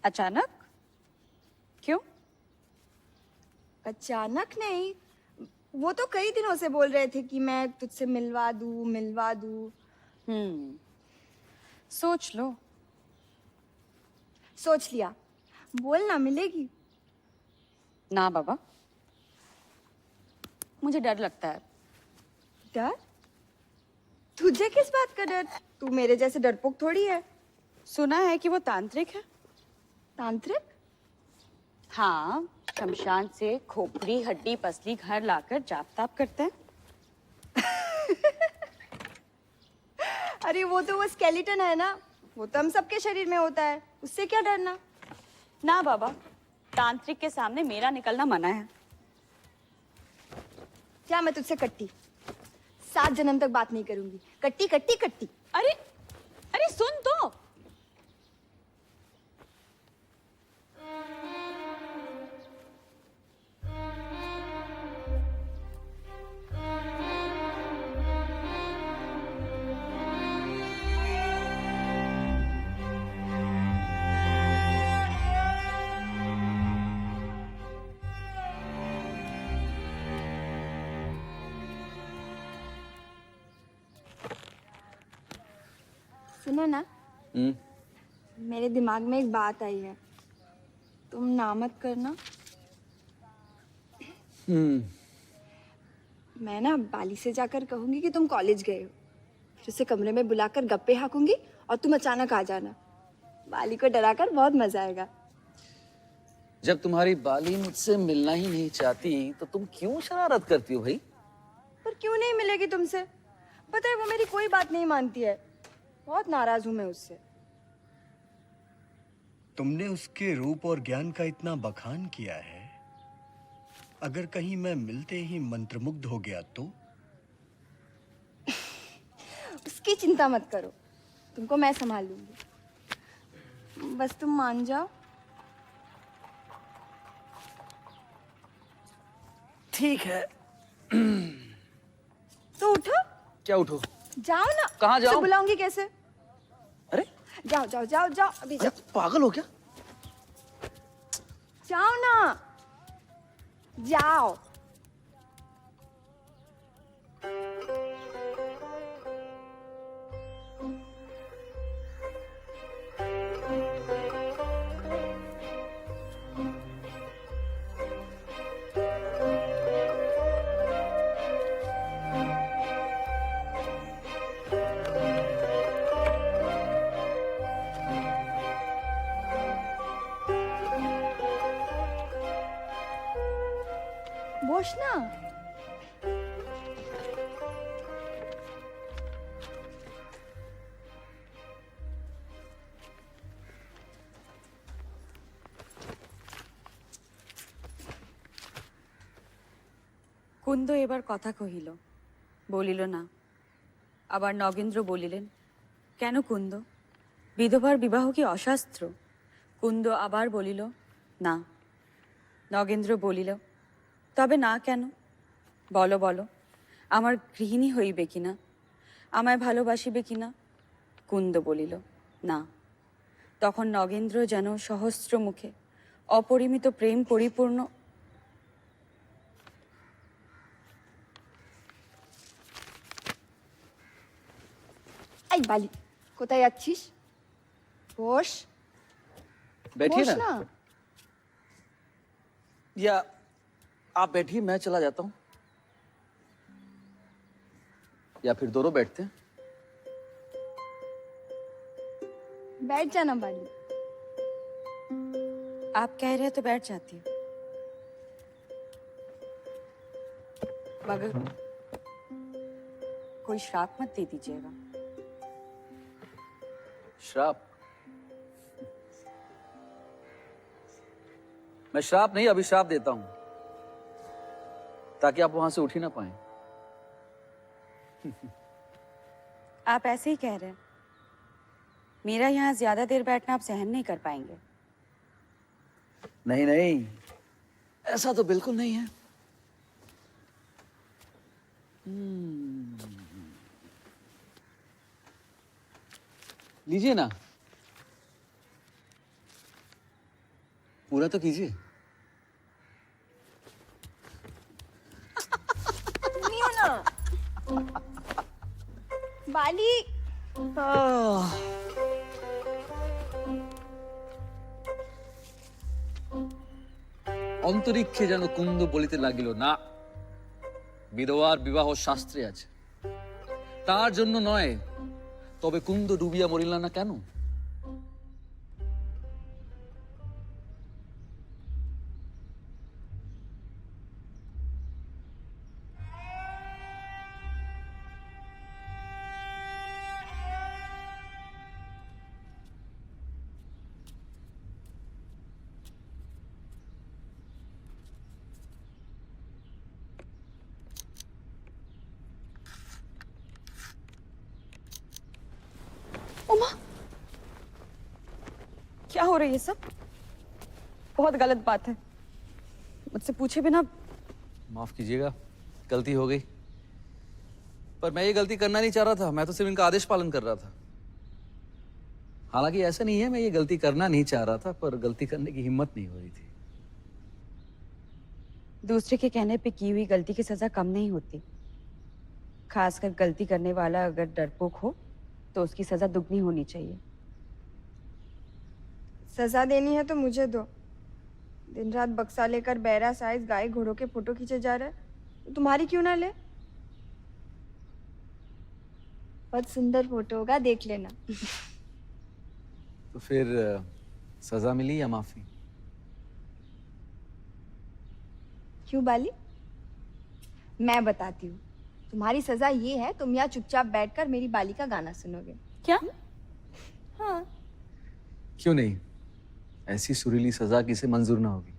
अचानक? क्यों? अचानक नहीं, वो तो कई दिनों से बोल रहे थे कि मैं तुझसे मिलवा दूं। सोच लो। सोच लिया। बोल ना, मिलेगी? ना बाबा, मुझे डर लगता है। डर? तुझे किस बात का डर? तू मेरे जैसे डरपोक थोड़ी है। सुना है कि वो तांत्रिक है। तांत्रिक? हाँ, शमशान से खोपड़ी हड्डी पसली घर लाकर जाप ताप करते हैं। अरे वो तो वो स्केलेटन है ना, वो तो हम सबके शरीर में होता है, उससे क्या डरना। ना बाबा, तांत्रिक के सामने मेरा निकलना मना है। क्या मैं तुझसे कट्टी 7 जन्म तक बात नहीं करूंगी। कट्टी कट्टी कट्टी। अरे अरे सुन तो। सुनो ना, मेरे दिमाग में एक बात आई है, तुम ना मत करना। मैं ना बाली से जाकर कहूंगी कि तुम कॉलेज गए हो, फिर उसे कमरे में बुलाकर गप्पे हाँकूंगी और तुम अचानक आ जाना। बाली को डराकर बहुत मजा आएगा। जब तुम्हारी बाली मुझसे मिलना ही नहीं चाहती तो तुम क्यों शरारत करती हो भाई? पर क्यों नहीं मिलेगी तुमसे? पता है वो मेरी कोई बात नहीं मानती है, बहुत नाराज हूं मैं उससे। तुमने उसके रूप और ज्ञान का इतना बखान किया है, अगर कहीं मैं मिलते ही मंत्रमुग्ध हो गया तो? उसकी चिंता मत करो, तुमको मैं संभाल लूंगी, बस तुम मान जाओ। ठीक है। तो उठो। क्या उठो? जाओ ना। कहाँ जाओ? उसे बुलाऊंगी कैसे? अरे जाओ जाओ जाओ जाओ, अभी जाओ। पागल हो क्या? जाओ ना, जाओ। बोश ना। কুন্দ এবার কথা কহিল, বলিল না। আবার নগেন্দ্র বলিলেন, কেন কুন্দ, বিধবার বিবাহ কি অশাস্ত্র? কুন্দ আবার বলিল, না। নগেন্দ্র বলিল, তবে না কেন? বলো বলো, আমার গৃহিণী হইবে কিনা, আমায় ভালোবাসিবে কিনা? কুন্দ বলিল, না। তখন নগেন্দ্র যেন সহস্র মুখে অপরিমিত প্রেম পরিপূর্ণ आई बाली, कोথায় যাচ্ছিস? बोश। बैठिए बोश ना। या आप बैठिए, मैं चला जाता हूँ, या फिर दोनों बैठते हैं। बैठ जाना बाली। आप कह रहे हैं तो बैठ जाती हूँ, मगर कोई श्राप मत दे दीजिएगा। श्राप? मैं श्राप नहीं, अभिशाप देता हूं। ताकि आप वहां से उठ ही ना पाए। आप ऐसे ही कह रहे हैं। मेरा यहाँ ज्यादा देर बैठना आप सहन नहीं कर पाएंगे। नहीं नहीं, ऐसा तो बिल्कुल नहीं है। लीजिए ना, पूरा तो कीजिए। नहीं ना बाली। অন্তরিক্ষে যেন কুন্দ বলিতে লাগিল, না, বিধবার বিবাহ শাস্ত্রে আছে, তার জন্য নয়। তবে কুন্দ ডুবিয়া মরিল না কেন? उमा, क्या हो रही है सब? बहुत गलत बात है। मुझसे पूछे बिना। माफ कीजिएगा, गलती हो गई। पर मैं ये गलती करना नहीं चाह रहा था, मैं तो सिर्फ इनका आदेश पालन कर रहा था। हालांकि ऐसा नहीं है मैं ये गलती करना नहीं चाह रहा था, पर गलती करने की हिम्मत नहीं हो रही थी। दूसरे के कहने पे की हुई गलती की सजा कम नहीं होती। खासकर गलती करने वाला अगर डरपोक हो तो उसकी सजा दुगनी होनी चाहिए। सजा देनी है तो मुझे दो। दिन रात बक्सा लेकर बैरा साइज गाय घोड़ों के फोटो खींचे जा रहा है, तो तुम्हारी क्यों ना ले? बहुत सुंदर फोटो होगा, देख लेना। तो फिर सजा मिली या माफी? क्यों बाली? मैं बताती हूँ। तुम्हारी सजा ये है, तुम यहाँ चुपचाप बैठकर मेरी बाली का गाना सुनोगे। क्या? हाँ। क्यों नहीं? ऐसी सुरीली सजा किसे मंजूर ना होगी।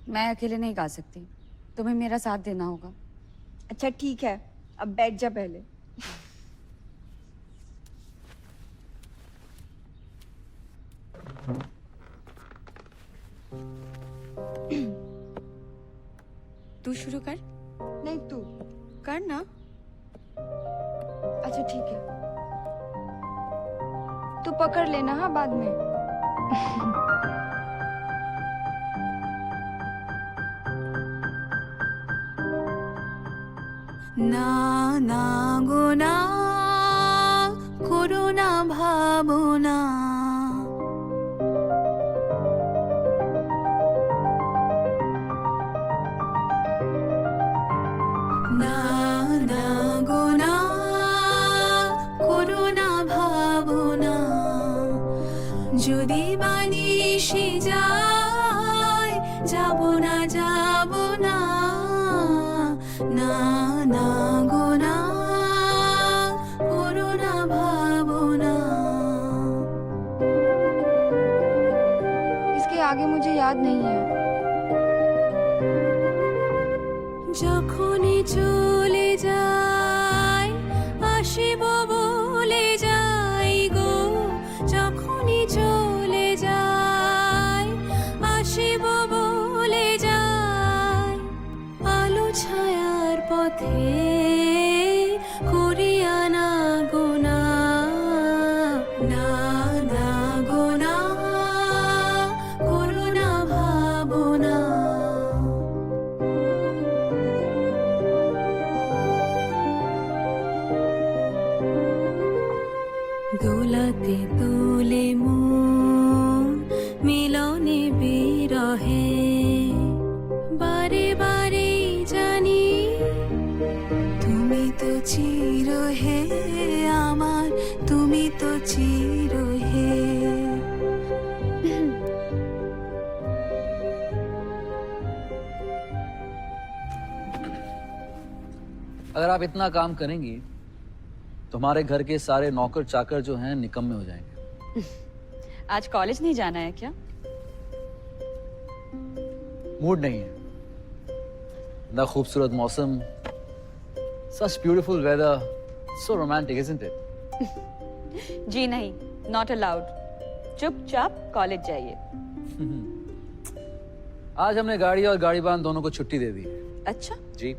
मैं अकेले नहीं गा सकती, तुम्हें मेरा साथ देना होगा। अच्छा ठीक है, अब बैठ जा पहले। तू शुरू कर। नहीं तू कर ना। अच्छा ठीक है, तू पकड़ लेना हाँ बाद में। না না গো না করো না ভাবনা, না না গো না করো না ভাবনা, যদি বানিয়ে যায় যাব না যাব না, না না গো না করো না ভাবনা। इसके आगे मुझे याद नहीं है। যখনই চলে যায় আসিব বলে যাই গো, যখনই চলে যায় আসিব বলে যায়, আলো ছায়ার পথে করিয়া না গোনা, না না গোনা করো না ভাবনা। দোলাতে দোলে মন মিলনে বিরহে, বারে বারে জানি তুমি তো চির হে আমার, তুমি তো চির হে। अगर आप इतना काम करेंगी तो हमारे घर के सारे नौकर चाकर जो हैं निकम्मे हो जाएंगे। आज कॉलेज नहीं जाना है क्या? मूड नहीं है। इतना खूबसूरत मौसम, such beautiful weather, so romantic, isn't it? जी नहीं, नॉट अलाउड। चुपचाप कॉलेज जाइए। आज हमने गाड़ी और गाड़ीबान दोनों को छुट्टी दे दी है। अच्छा, जी।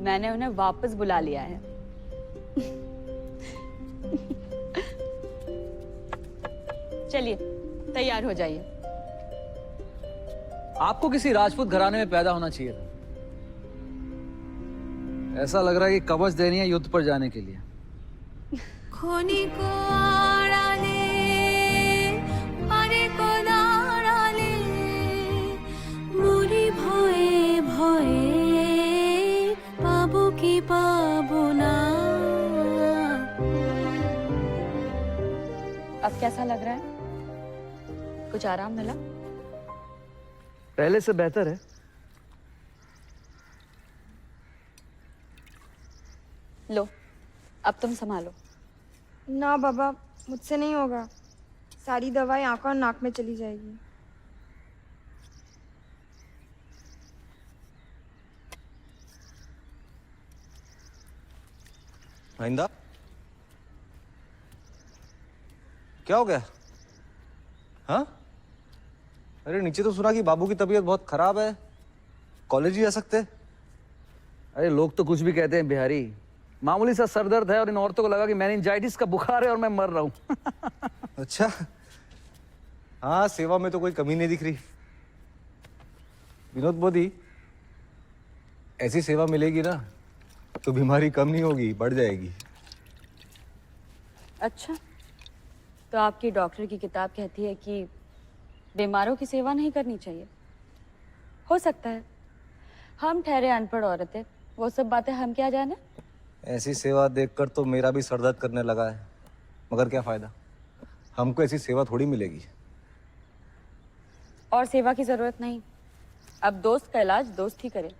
मैंने उन्हें वापस बुला लिया है। चलिए, तैयार हो जाइए। आपको किसी राजपूत घराने में पैदा होना चाहिए था। ऐसा लग रहा है कि कवच देनी है युद्ध पर जाने के लिए। ক্ষণিকো আড়ালে পারে কোনাড়ালে মরি ভয়ে ভয়ে পাবো কি পাবো না। अब कैसा लग रहा है? कुछ आराम मिला? पहले से बेहतर है। लो, अब तुम संभालो। ना बाबा, मुझसे नहीं होगा। सारी दवाई आंखों और नाक में चली जाएगी। महिंदा, क्या हो गया? हाँ? अरे नीचे तो सुना कि बाबू की तबीयत बहुत खराब है, कॉलेज ही आ सकते। अरे लोग तो कुछ भी कहते हैं बिहारी, मामूली सा सर दर्द है और इन औरतों को लगा कि मेनिंजाइटिस का बुखार है और मैं मर रहा हूँ। अच्छा, हाँ सेवा में तो कोई कमी नहीं दिख रही। विनोद मोदी, ऐसी सेवा मिलेगी ना तो बीमारी कम नहीं होगी, बढ़ जाएगी। अच्छा, तो आपकी डॉक्टर की किताब कहती है कि बीमारों की सेवा नहीं करनी चाहिए। हो सकता है, हम ठहरे अनपढ़ औरतें, वो सब बातें हम क्या जाने। ऐसी सेवा देखकर तो मेरा भी सर दर्द करने लगा है, मगर क्या फायदा, हमको ऐसी सेवा थोड़ी मिलेगी। और सेवा की जरूरत नहीं, अब दोस्त का इलाज दोस्त ही करे।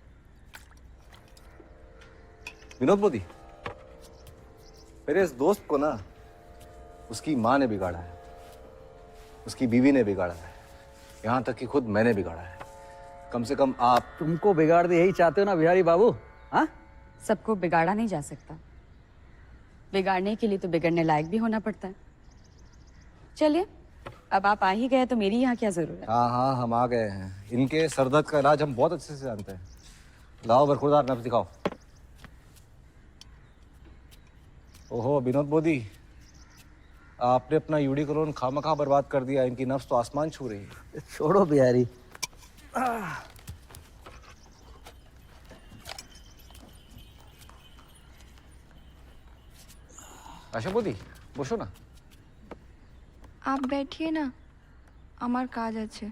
विनोद मोदी, मेरे इस दोस्त को ना उसकी माँ ने बिगाड़ा है, उसकी बीवी ने बिगाड़ा है, यहाँ तक कि खुद मैंने बिगाड़ा है। कम से कम आप तुमको बिगाड़ दे यही चाहते हो ना बिहारी बाबू? हाँ, सबको बिगाड़ा नहीं जा सकता। बिगाड़ने के लिए तो बिगड़ने लायक भी होना पड़ता है। चलिए, अब आप आ ही गए तो मेरी यहाँ क्या जरूरत है। हाँ हाँ, हम आ गए हैं। इनके सर दर्द का इलाज हम बहुत अच्छे से जानते हैं। लाओ बरखुरदार नब्ज दिखाओ। ओहो विनोद मोदी, आपने अपना यूडिकोलोन खामखा बर्बाद कर दिया। इनकी नब्ज तो आसमान छू रही है। छोड़ो बिहारी। आशा मोदी, বসো না। आप बैठिए ना, আমার কাজ আছে।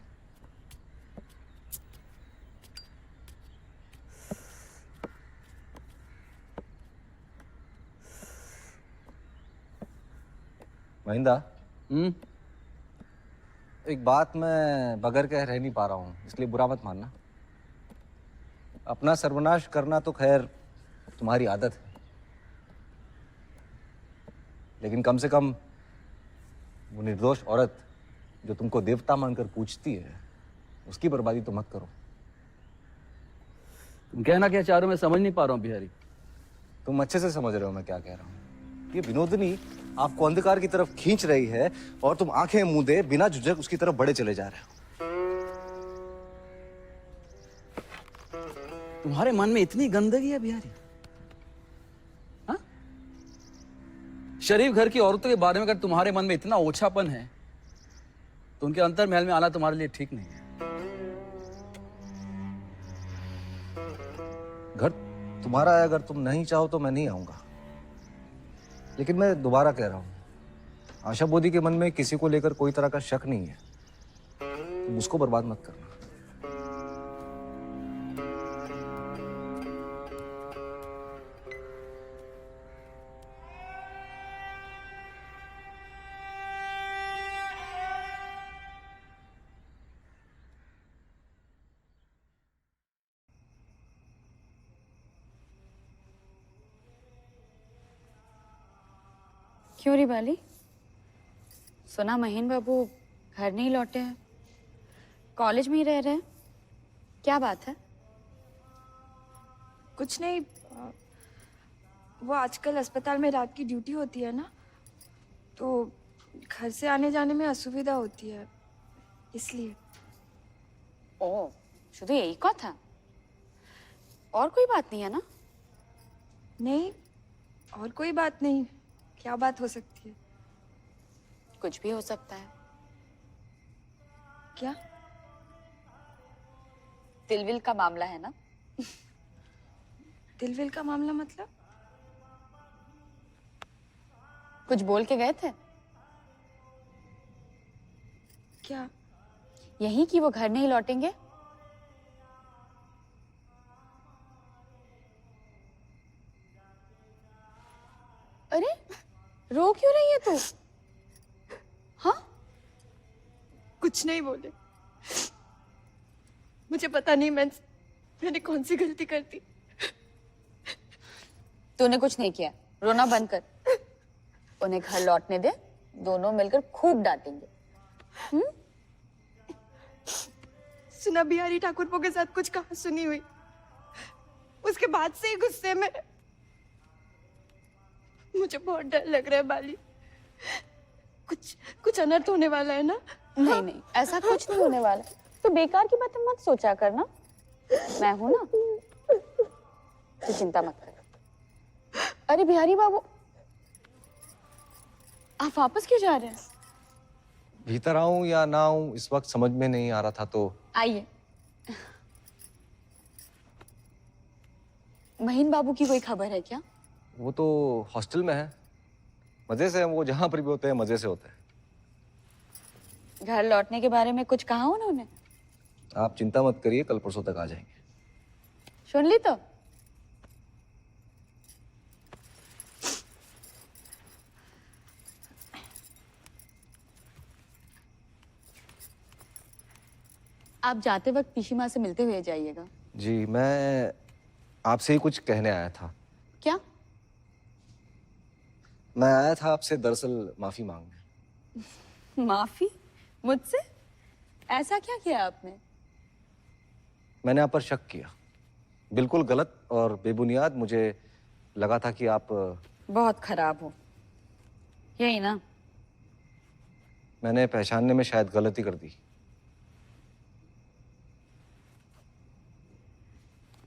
महिंदा, एक बात मैं बगैर कह रह नहीं पा रहा हूँ, इसलिए बुरा मत मानना। अपना सर्वनाश करना तो खैर तुम्हारी आदत है, लेकिन कम से कम वो निर्दोष औरत जो तुमको देवता मानकर पूछती है, उसकी बर्बादी तो मत करो। तुम कहना क्या चाह रहे हो मैं समझ नहीं पा रहा हूँ बिहारी। तुम अच्छे से समझ रहे हो मैं क्या कह रहा हूँ। ये विनोदनी आपको अंधकार की तरफ खींच रही है और तुम आंखें मूंदे बिना झुझक उसकी तरफ बढ़े चले जा रहे हो। तुम्हारे मन में इतनी गंदगी है बिहारी? हाँ? शरीफ घर की औरतों के बारे में अगर तुम्हारे मन में इतना ओछापन है तो उनके अंतर महल में आना तुम्हारे लिए ठीक नहीं है। घर तुम्हारा है, अगर तुम नहीं चाहो तो मैं नहीं आऊंगा। लेकिन मैं दोबारा कह रहा हूं, आशा बोदी के मन में किसी को लेकर कोई तरह का शक नहीं है। तुम उसको बर्बाद मत करना। क्यों रिबाली? सुना महीन बाबू घर नहीं लौटे हैं, कॉलेज में ही रह रहे हैं। क्या बात है? कुछ नहीं, वो आजकल अस्पताल में रात की ड्यूटी होती है ना, तो घर से आने जाने में असुविधा होती है, इसलिए। ओ, शुद्ध यही কথা? और कोई बात नहीं है ना? नहीं, और कोई बात नहीं। क्या बात हो सकती है? कुछ भी हो सकता है। क्या? दिलविल का मामला है ना? दिलविल का मामला मतलब? कुछ बोल के गए थे? क्या? यही कि वो घर नहीं लौटेंगे। अरे, रो क्यों रही है तू? हाँ? कुछ नहीं बोले। मुझे पता नहीं मैंने कौन सी गलती कर दी। तूने कुछ नहीं किया, रोना बंद कर। उन्हें घर लौटने दे, दोनों मिलकर खूब डांटेंगे। सुना बिहारी ठाकुर पो के साथ कुछ कहा सुनी हुई, उसके बाद से ही गुस्से में। मुझे बहुत डर लग रहा है बाली, कुछ अनर्थ होने वाला है ना? नहीं नहीं, ऐसा कुछ नहीं होने वाला। तो बेकार की बातें मत सोचा करना, मैं हूं ना, तो चिंता मत कर। अरे बिहारी बाबू, आप वापस क्यों जा रहे हैं? भीतर आऊं या ना आऊं इस वक्त समझ में नहीं आ रहा था, तो आइए। महीन बाबू की कोई खबर है क्या? वो तो हॉस्टल में है। मजे से वो जहां पर भी होते हैं मजे से होते हैं। घर लौटने के बारे में कुछ कहा उन्होंने? आप चिंता मत करिए, कल परसों तक आ जाएंगे। सुन ली तो? आप जाते वक्त पीशी माँ से मिलते हुए जाइएगा। जी, मैं आपसे ही कुछ कहने आया था। क्या? मैं आया था आपसे दरअसल माफी मांगने। माफी? मुझसे? ऐसा क्या किया आपने? मैंने आप पर शक किया, बिल्कुल गलत और बेबुनियाद। मुझे लगा था कि आप बहुत खराब हो, यही ना? मैंने पहचानने में शायद गलती कर दी।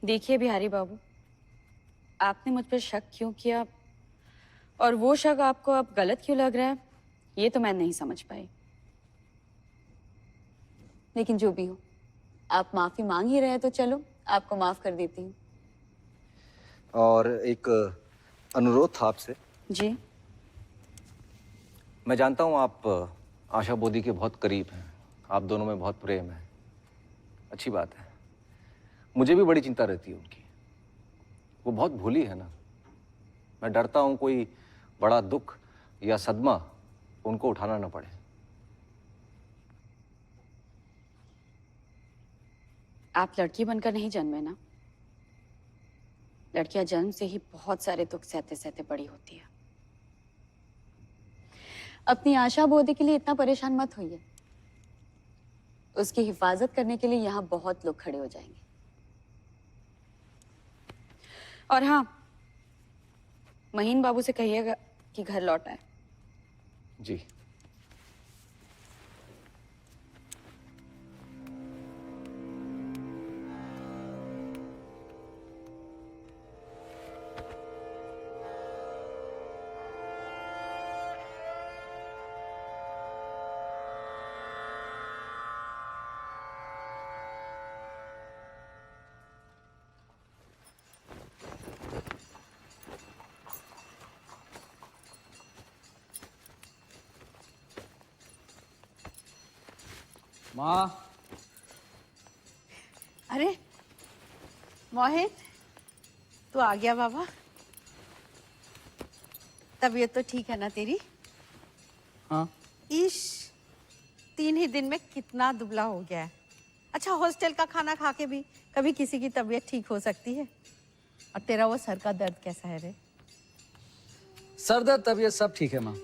देखिए बिहारी बाबू, आपने मुझ पर शक क्यों किया और वो शक आपको अब गलत क्यों लग रहा है, ये तो मैं नहीं समझ पाई। लेकिन जो भी हो, आप माफी मांग ही रहे हैं तो चलो, आपको माफ कर देती हूँ। और एक अनुरोध था आपसे। जी? मैं जानता हूँ आप आशा बोदी के बहुत करीब हैं, आप दोनों में बहुत प्रेम है, अच्छी बात है। मुझे भी बड़ी चिंता रहती है उनकी। वो बहुत भोली है ना, मैं डरता हूँ कोई बड़ा दुख या सदमा उनको उठाना ना पड़े। आप लड़की बनकर नहीं जन्मे ना, लड़कियां जन्म से ही बहुत सारे दुख सहते सहते बड़ी होती है। अपनी आशा बोधे के लिए इतना परेशान मत होइए, उसकी हिफाजत करने के लिए यहाँ बहुत लोग खड़े हो जाएंगे। और हाँ, महीन बाबू से कहिएगा कि घर लौट आए। जी। माँ। अरे मोहित, तू आ गया बाबा। तबीयत तो ठीक है ना तेरी? हाँ। ईश, 3 ही दिन में कितना दुबला हो गया है। अच्छा, हॉस्टल का खाना खा के भी कभी किसी की तबीयत ठीक हो सकती है? और तेरा वो सर का दर्द कैसा है रे? सर दर्द तबीयत सब ठीक है माँ।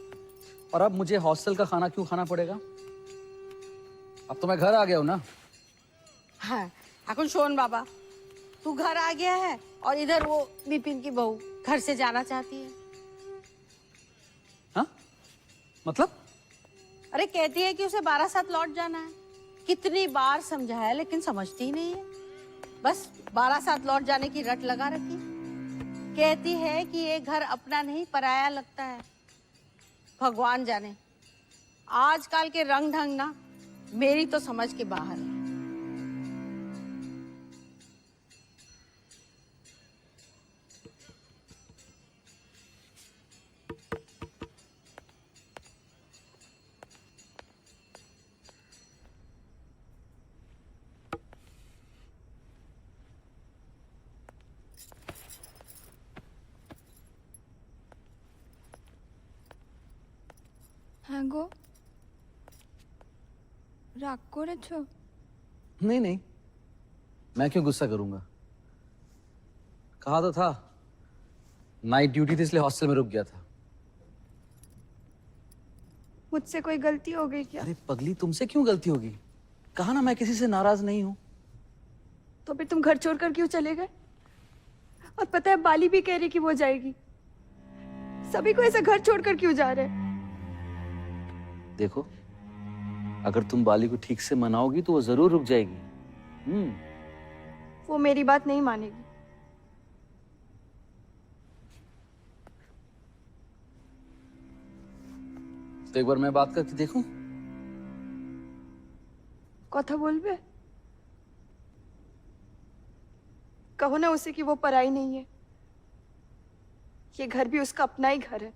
और अब मुझे हॉस्टल का खाना क्यों खाना पड़ेगा? अब तो मैं घर आ गया हूँ ना। हाँ, এখন শোন বাবা, तू घर आ गया है और इधर वो विपिन की बहू घर से जाना चाहती है। हाँ मतलब? अरे कहती है कि उसे बारासात लौट जाना है। कितनी बार समझाया लेकिन समझती ही नहीं है। बस बारासात लौट जाने की रट लगा रखी। कहती है कि ये घर अपना नहीं पराया लगता है। भगवान जाने आजकल के रंग ढंग ना मेरी तो समझ के बाहर है। হ্যাঁ গো, রাগ করেছো? नहीं नहीं, मैं क्यों गुस्सा करूंगा? कहा तो था, नाइट ड्यूटी थी इसलिए हॉस्टल में रुक गया था। मुझसे कोई गलती हो गई क्या? अरे पगली, तुमसे क्यों गलती होगी? कहा ना मैं किसी से नाराज नहीं हूं। तो फिर तुम घर छोड़कर क्यों चले गए? और पता है बाली भी कह रही कि वो जाएगी। सभी को ऐसे घर छोड़कर क्यों जा रहे हैं? देखो, अगर तुम बाली को ठीक से मनाओगी तो वो जरूर रुक जाएगी। वो मेरी बात नहीं मानेगी। तो एक बार मैं बात करके देखूं? কথা বলবে? कहो ना उसे कि वो पराई नहीं है। ये घर भी उसका अपना ही घर है।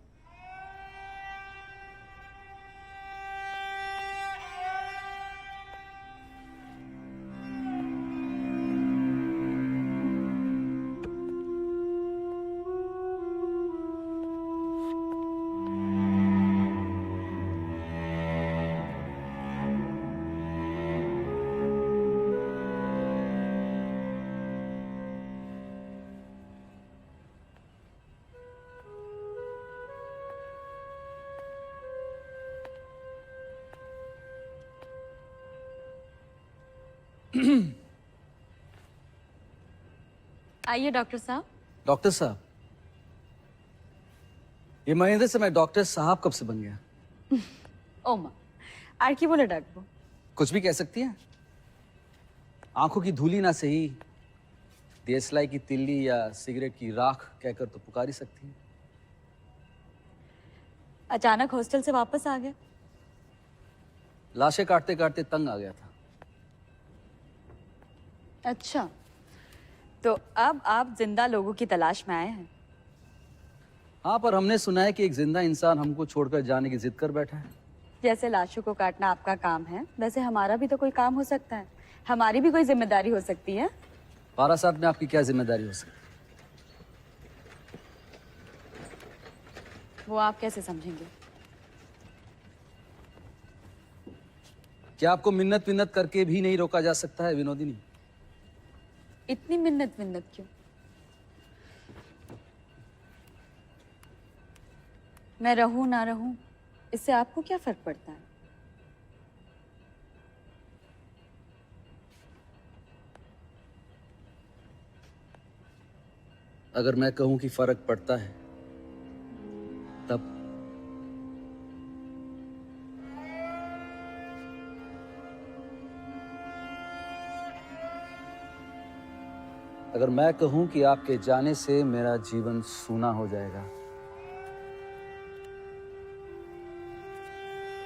आइए डॉक्टर साहब। डॉक्टर साहब, ये महेंद्र से मैं डॉक्टर साहब कब से बन गया? ओमा আর কি বলে ডাকবো? कुछ भी कह सकती हैं। आंखों की धूली ना सही, देसलाई की तिल्ली या सिगरेट की राख कहकर तो पुकार ही सकती हैं। अचानक हॉस्टल से वापस आ गए? लाशें काटते काटते तंग आ गया था। अच्छा, तो अब आप जिंदा लोगों की तलाश में आए हैं? हाँ, पर हमने सुना है कि एक जिंदा इंसान हमको छोड़कर जाने की जिद कर बैठा है। जैसे लाशों को काटना आपका काम है, वैसे हमारा भी तो कोई काम हो सकता है। हमारी भी कोई जिम्मेदारी हो सकती है। बारासात में आपकी क्या जिम्मेदारी हो सकती है? वो आप कैसे समझेंगे? क्या आपको मिन्नत विन्नत करके भी नहीं रोका जा सकता है विनोदिनी? इतनी मिन्नत क्यों? मैं रहूं ना रहूं, इससे आपको क्या फर्क पड़ता है? अगर मैं कहूं कि फर्क पड़ता है, तब अगर मैं कहूं कि आपके जाने से मेरा जीवन सूना हो जाएगा,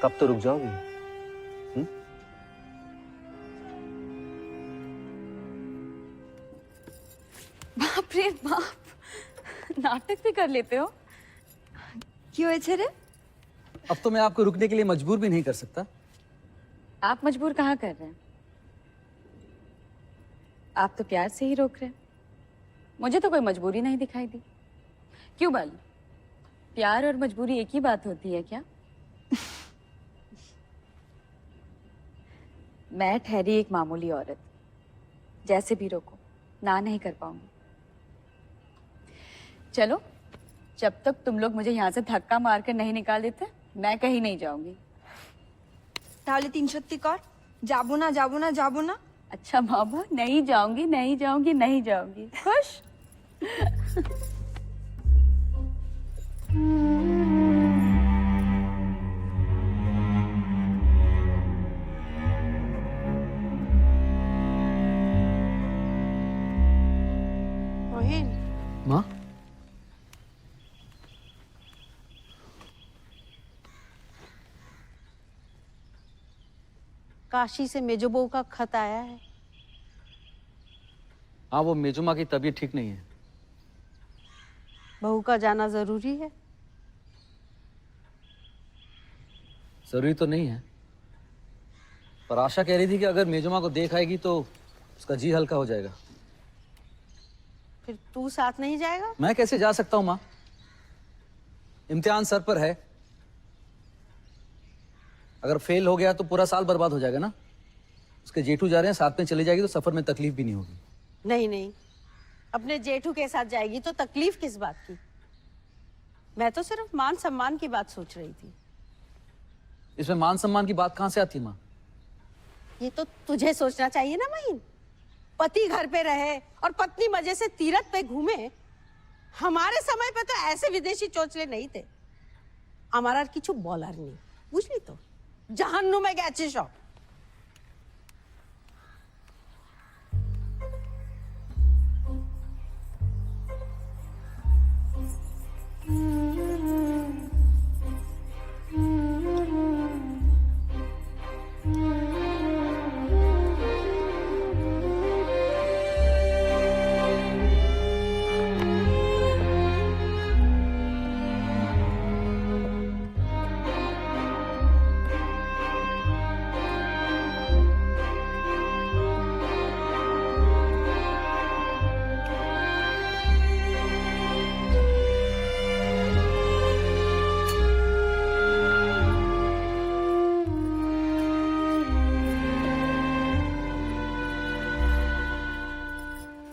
तब तो रुक जाओगी? बाप रे बाप, नाटक भी कर लेते हो। क्यों হয়েছে রে? अब तो मैं आपको रुकने के लिए मजबूर भी नहीं कर सकता। आप मजबूर कहाँ कर रहे हैं? आप तो प्यार से ही रोक रहे हैं। मुझे तो कोई मजबूरी नहीं दिखाई दी। क्यों बाली, प्यार और मजबूरी एक ही बात होती है क्या? मैं ठहरी एक मामूली औरत, जैसे भी रोको ना नहीं कर पाऊंगी। चलो, जब तक तुम लोग मुझे यहाँ से धक्का मारकर नहीं निकाल देते, मैं कहीं नहीं जाऊंगी। তাহলে 3 কর। যাবো না যাবো না যাবো না। अच्छा बाबा, नहीं जाऊंगी नहीं जाऊंगी नहीं जाऊंगी। खुश? मोहिन, माँ, काशी से मेजो बहू का खत आया है। हाँ वो मेजो माँ की तबीयत ठीक नहीं है। बहू का जाना जरूरी है। जरूरी तो नहीं है, पर आशा कह रही थी कि अगर मेजो माँ को देख आएगी तो उसका जी हल्का हो जाएगा। फिर तू साथ नहीं जाएगा? मैं कैसे जा सकता हूँ माँ? इम्तिहान सर पर है, अगर फेल हो गया तो पूरा साल बर्बाद हो जाएगा ना। उसके जेठू जा रहे हैं, साथ में चली जाएगी तो सफर में तकलीफ भी नहीं होगी। नहीं नहीं, अपने जेठू के साथ जाएगी तो तकलीफ किस बात की? मैं तो सिर्फ मान सम्मान की बात सोच रही थी। इसमें मान सम्मान की बात कहाँ से आती है माँ? ये तो तुझे सोचना चाहिए ना मोहिन। पति घर पे रहे और पत्नी मजे से तीरथ पे घूमे। हमारे समय पे तो ऐसे विदेशी चोचले नहीं थे। हमारा किछु बॉलर नहीं, बुझली तो जहन्नुम में गए शौक।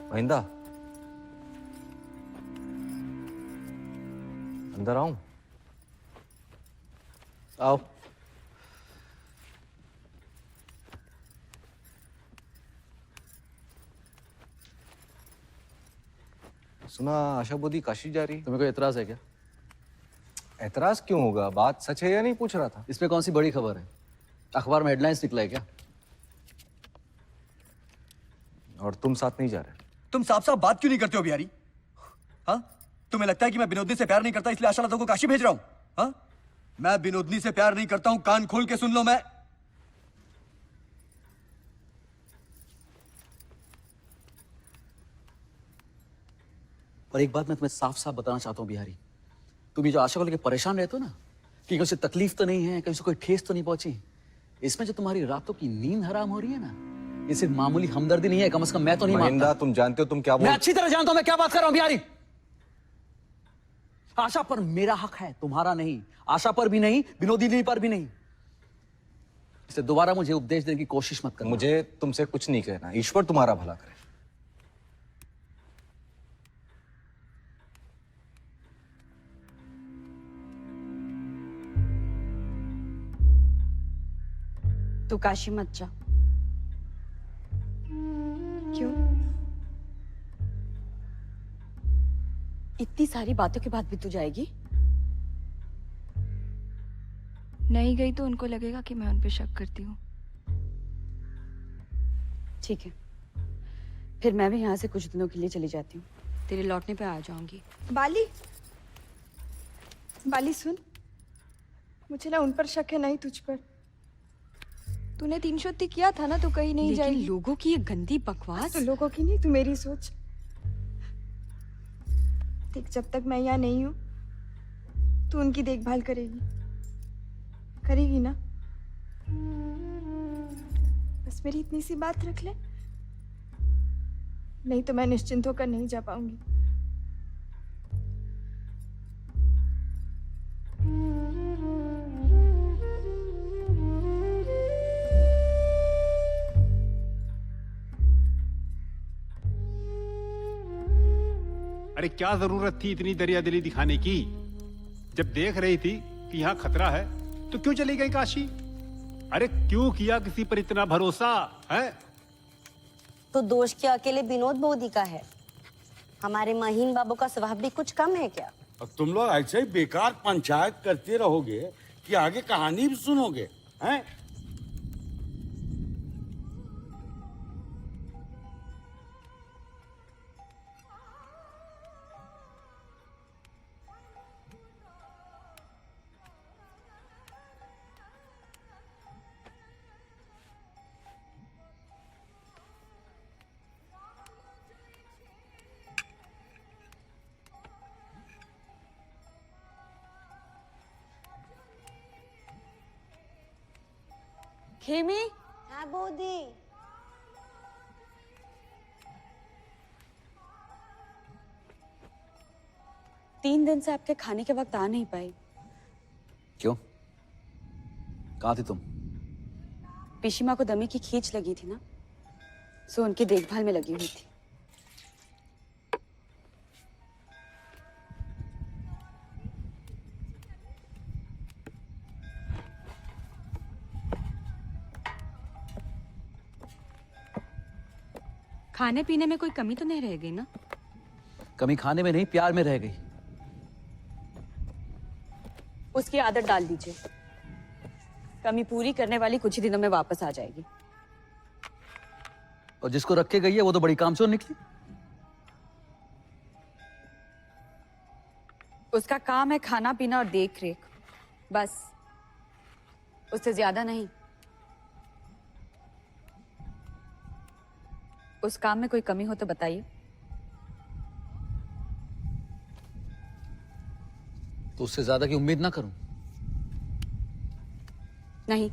महिंदा, अंदर आऊं? आओ। सुना आशा बोधी काशी जा रही है। तुम्हें कोई एतराज है क्या? एतराज क्यों होगा? बात सच है या नहीं पूछ रहा था। इसमें कौन सी बड़ी खबर है? अखबार में हेडलाइंस निकला है क्या? और तुम साथ नहीं जा रहे? तुम साफ साफ बात क्यों नहीं करते हो बिहारी? हाँ, तुम्हें लगता है कि मैं विनोदनी से प्यार नहीं करता इसलिए आशा लता को काशी भेज रहा हूं? हाँ, मैं विनोदनी से प्यार नहीं करता हूं, कान खोल के सुन लो। मैं और एक बात मैं तुम्हें साफ साफ बताना चाहता हूँ बिहारी, तुम ये जो आशा को लेकर परेशान रहते हो ना कि कहीं उसे तकलीफ तो नहीं है, कहीं उसे कोई ठेस तो नहीं पहुंची, इसमें जो तुम्हारी रातों की नींद हराम हो रही है ना, ये सिर्फ मामूली हमदर्दी नहीं है। कम से कम मैं तो नहीं मानता। तुम जानते हो तुम क्या मैं अच्छी तरह जानता हूं मैं क्या बात कर रहा हूं बिहारी। आशा पर मेरा हक है, तुम्हारा नहीं। आशा पर भी नहीं, विनोदिनी पर भी नहीं। इसे दोबारा मुझे उपदेश देने की कोशिश मत करना। मुझे तुमसे कुछ नहीं कहना। ईश्वर तुम्हारा भला करे। तू काशी मत जा। क्यों? इतनी सारी बातों के बाद भी तू जाएगी? नहीं गई तो उनको लगेगा कि मैं उन पे शक करती हूँ। ठीक है, फिर मैं भी यहाँ से कुछ दिनों के लिए चली जाती हूँ। तेरे लौटने पे आ जाऊंगी। बाली, बाली सुन, मुझे ना उन पर शक है नहीं तुझ पर। तूने 303 किया था ना, तो कहीं नहीं लेकिन जाएगी। लोगों की ये गंदी बकवास। तो लोगों की नहीं, तू मेरी सोच। देख, जब तक मैं यहाँ नहीं हूँ तू उनकी देखभाल करेगी, करेगी ना? बस मेरी इतनी सी बात रख ले, नहीं तो मैं निश्चिंत होकर नहीं जा पाऊंगी। अरे क्या जरूरत थी इतनी दरियादिली दिखाने की? जब देख रही थी कि यहाँ खतरा है तो क्यों चली गई काशी? अरे क्यों किया किसी पर इतना भरोसा है? तो दोष क्या अकेले विनोद बोधी का है? हमारे महीन बाबू का स्वभाव भी कुछ कम है क्या? अब तुम लोग ऐसे ही बेकार पंचायत करते रहोगे कि आगे कहानी भी सुनोगे, हैं? खेमी, हाँ बोदी। तीन दिन से आपके खाने के वक्त आ नहीं पाई। क्यों? कहाँ थी तुम? पिशीमा को दमे की खींच लगी थी ना, सो उनकी देखभाल में लगी हुई थी। खाने पीने में कोई कमी तो नहीं रह गई ना? कमी खाने में नहीं, प्यार में रह गई। उसकी आदत डाल दीजिए, कमी पूरी करने वाली कुछ ही दिनों में वापस आ जाएगी। और जिसको रख के गई है वो तो बड़ी कामचोर निकली। उसका काम है खाना पीना और देख रेख, बस, उससे ज्यादा नहीं। उस काम में कोई कमी हो तो बताइए। तो उससे ज्यादा की उम्मीद ना करूं। नहीं।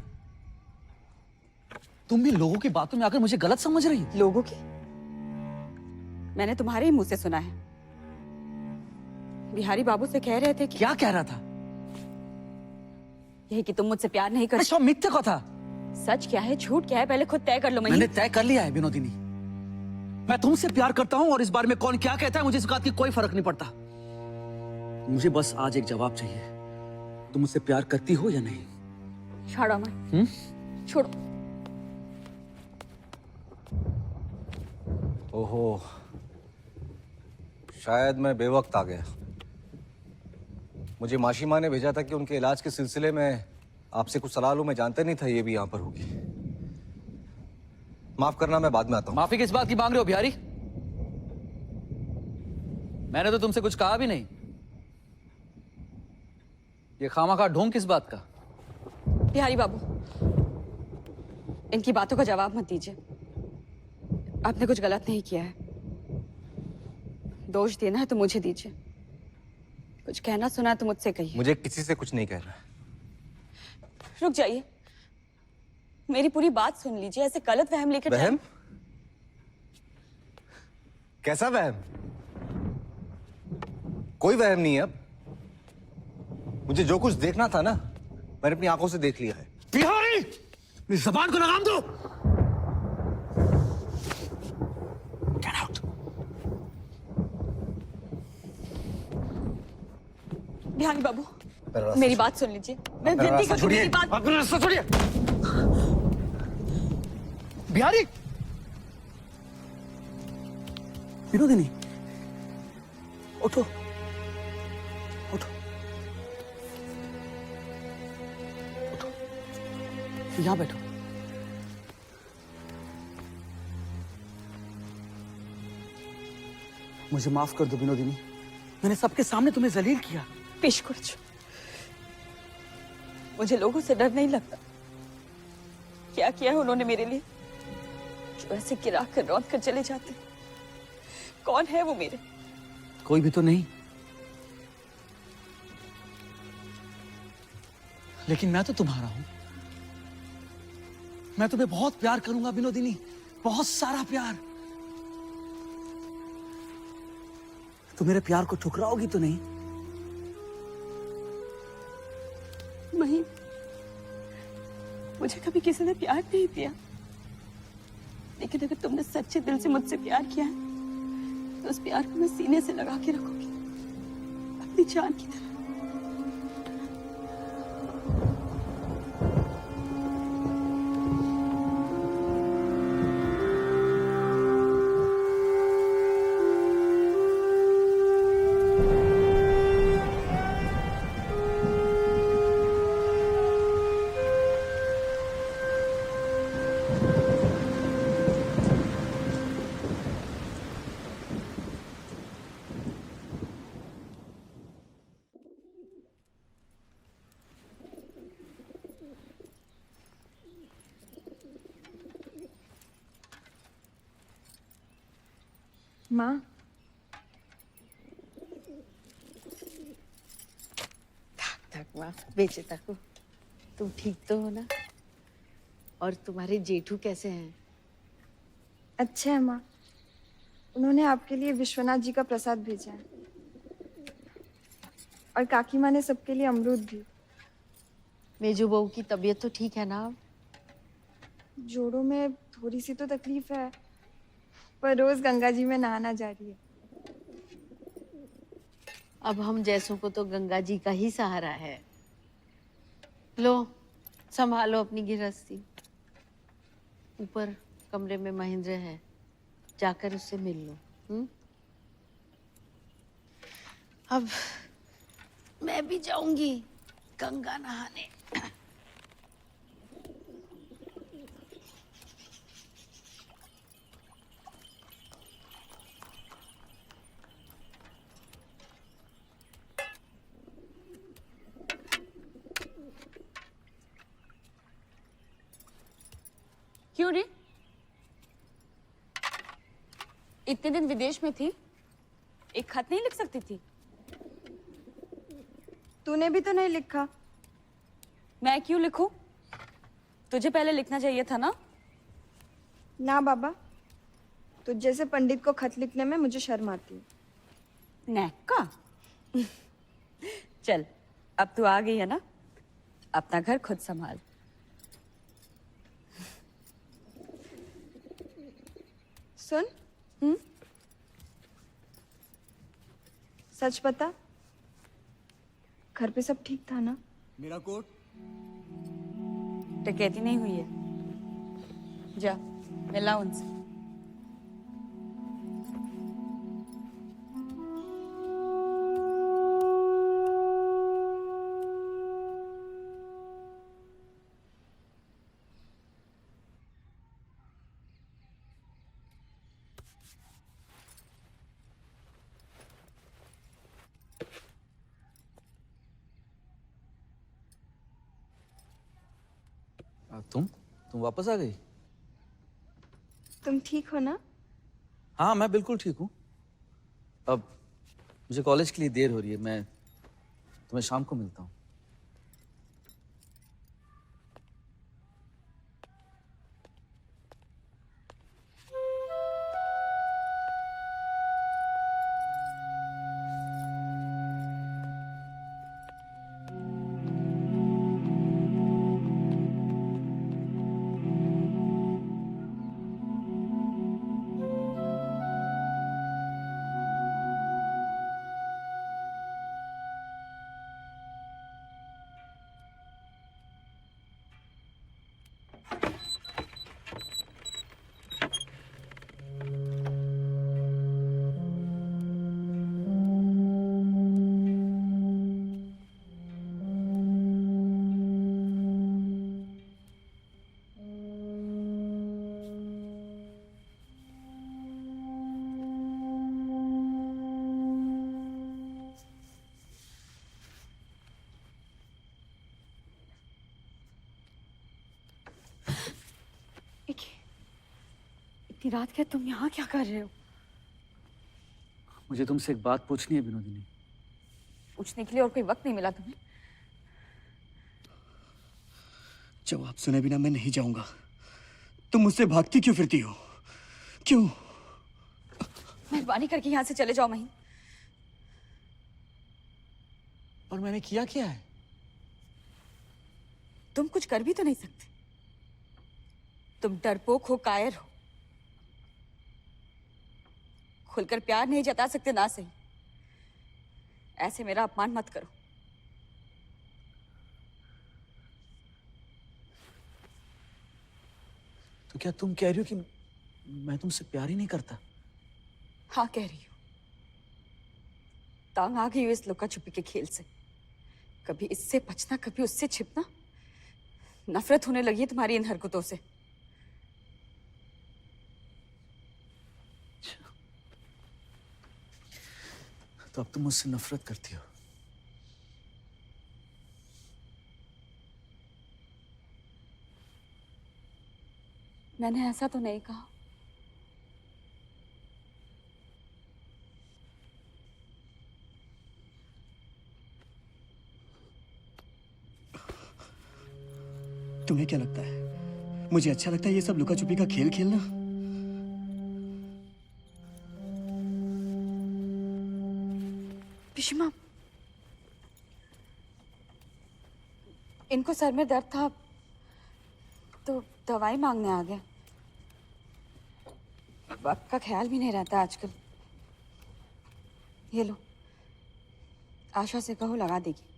तुम भी लोगों की बातों में आकर मुझे गलत समझ रही हो। लोगों की? मैंने तुम्हारे ही मुंह से सुना है। बिहारी बाबू से कह रहे थे कि... क्या कह रहा था? यही कि तुम मुझसे प्यार नहीं करते। सब मिथ्या कथा। सच क्या है, झूठ क्या है, पहले खुद तय कर लो। मैंने तय कर लिया है विनोदिनी। मैं तुमसे प्यार करता हूं और इस बारे में कौन क्या कहता है मुझे इस बात की कोई फर्क नहीं पड़ता। मुझे बस आज एक जवाब चाहिए, तुम मुझसे प्यार करती हो या नहीं? छोड़ो मैं। छोड़ो। ओहो, शायद मैं बेवक्त आ गया। मुझे माशी माँ ने भेजा था कि उनके इलाज के सिलसिले में आपसे कुछ सलाह लूं। मैं जानता नहीं था ये भी यहाँ पर होगी। माफ करना, मैं बाद में आता हूँ। माफी किस बात की मांग रहे हो बिहारी? मैंने तो तुमसे कुछ कहा भी नहीं। ये खामाखा ढोंग किस बात का? बिहारी बाबू, इनकी बातों का जवाब मत दीजिए। आपने कुछ गलत नहीं किया है। दोष देना है तो मुझे दीजिए, कुछ कहना सुना है तो मुझसे कहिए। मुझे किसी से कुछ नहीं कहना है। रुक जाइए, मेरी पूरी बात सुन लीजिए। ऐसे गलत वहम लेकर वहम? कैसा वहम? कोई वहम नहीं है अब। मुझे जो कुछ देखना था ना, मैंने अपनी आंखों से देख लिया है। बिहारी, मेरी जबान को लगाम दो। Get out. बिहारी बाबू, मेरी बात सुन लीजिए। मैं विनती करती हूँ, मेरी बात। अपना रास्ता छोड़िए। बिहारी, विनोदिनी, उठो, उठो, उठो, यहां बैठो। मुझे माफ कर दो विनोदिनी, मैंने सबके सामने तुम्हें जलील किया। पेशकुर्च, मुझे लोगों से डर नहीं लगता। क्या किया है उन्होंने मेरे लिए जो ऐसे गिरा कर रौंद कर चले जाते? कौन है वो मेरे? कोई भी तो नहीं, लेकिन मैं तो तुम्हारा हूं। मैं तुम्हें बहुत प्यार करूंगा विनोदिनी, बहुत सारा प्यार। तुम मेरे प्यार को ठुकराओगी तो नहीं? नहीं, मुझे कभी किसी ने प्यार नहीं दिया, लेकिन अगर तुमने सच्चे दिल से मुझसे प्यार किया है तो उस प्यार को मैं सीने से लगा के रखूंगी, अपनी जान की तरह। माँ, थक माँ बेचे तक तुम ठीक तो हो ना? और तुम्हारे जेठू कैसे हैं? अच्छे हैं माँ। उन्होंने आपके लिए विश्वनाथ जी का प्रसाद भेजा है और काकी माँ ने सबके लिए अमरूद भी। मेजू बहू की तबीयत तो ठीक है ना? जोड़ों में थोड़ी सी तो तकलीफ है, पर रोज गंगा जी में नहाना जा रही है। अब हम जैसों को तो गंगा जी का ही सहारा है। लो संभालो अपनी गृहस्थी। ऊपर कमरे में महेंद्र है, जाकर उससे मिल लो। अब मैं भी जाऊंगी गंगा नहाने। क्यों रे? इतने दिन विदेश में थी, एक खत नहीं लिख सकती थी? तूने भी तो नहीं लिखा। मैं क्यों लिखूं? तुझे पहले लिखना चाहिए था ना। ना बाबा, तुझ जैसे पंडित को खत लिखने में मुझे शर्म आती है। नैका। चल, अब तू आ गई है ना, अपना घर खुद संभाल। सुन, सच बता, घर पे सब ठीक था ना? मेरा कोट डकैती नहीं हुई है। जा मिला उनसे। तुम वापस आ गई? तुम ठीक हो ना? हाँ, मैं बिल्कुल ठीक हूँ। अब मुझे कॉलेज के लिए देर हो रही है, मैं तुम्हें शाम को मिलता हूँ। इतनी रात के तुम यहाँ क्या कर रहे हो? मुझे तुमसे एक बात पूछनी है विनोदिनी। पूछने के लिए और कोई वक्त नहीं मिला तुम्हें? जवाब सुने बिना मैं नहीं जाऊंगा। तुम मुझसे भागती क्यों फिरती हो? क्यों? मेहरबानी करके यहाँ से चले जाओ महीन। पर मैंने किया क्या है? तुम कुछ कर भी तो नहीं सकते। तुम डरपोक हो, कायर हो, खुलकर प्यार नहीं जता सकते ना सही। ऐसे मेरा अपमान मत करो। तो क्या तुम कह रही हो कि मैं तुमसे प्यार ही नहीं करता? हाँ कह रही हूँ। तांग आ गई हूँ इस लुका छुपी के खेल से। कभी इससे बचना, कभी उससे छिपना। नफरत होने लगी है तुम्हारी इन हरकतों से। तो अब तुम मुझसे नफरत करती हो? मैंने ऐसा तो नहीं कहा। तुम्हें क्या लगता है मुझे अच्छा लगता है ये सब लुका छुपी का खेल खेलना? पिशीमा, इनको सर में दर्द था तो दवाई मांगने आ गए। वक्त का ख्याल भी नहीं रहता आजकल। ये लो, आशा से कहो लगा देगी।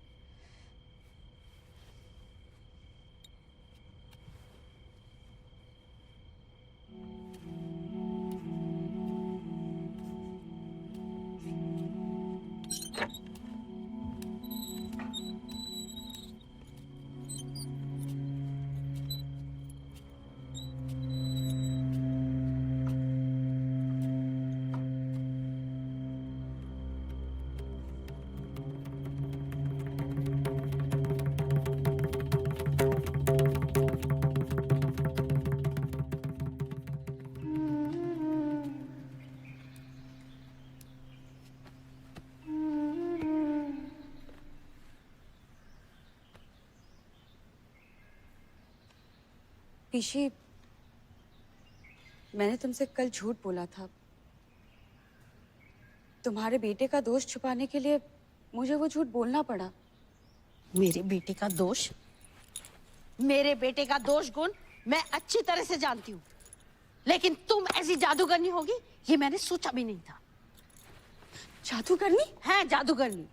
पीशी, मैंने तुमसे कल झूठ बोला था। तुम्हारे बेटे का दोष छुपाने के लिए मुझे वो झूठ बोलना पड़ा। मेरे बेटे का दोष? मेरे बेटे का दोष गुण मैं अच्छी तरह से जानती हूँ, लेकिन तुम ऐसी जादूगरनी होगी ये मैंने सोचा भी नहीं था। जादूगरनी? है जादूगरनी।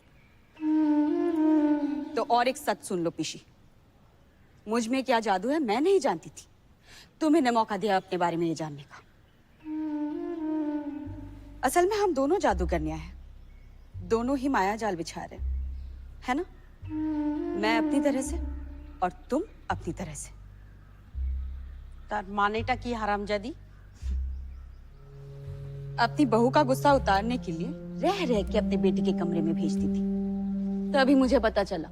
तो और एक सच सुन लो पीशी, मुझ में क्या जादू है मैं नहीं जानती थी। तुम्हें ने मौका दिया अपने बारे में ये जानने का। असल में हम दोनों जादूगरनियां हैं, दोनों ही माया जाल बिछा रहे है ना? मैं अपनी तरह से और तुम अपनी तरह से। तार मानेटा की हरामजादी अपनी बहू का गुस्सा उतारने के लिए रह रह के अपने बेटे के कमरे में भेजती थी, तभी मुझे पता चला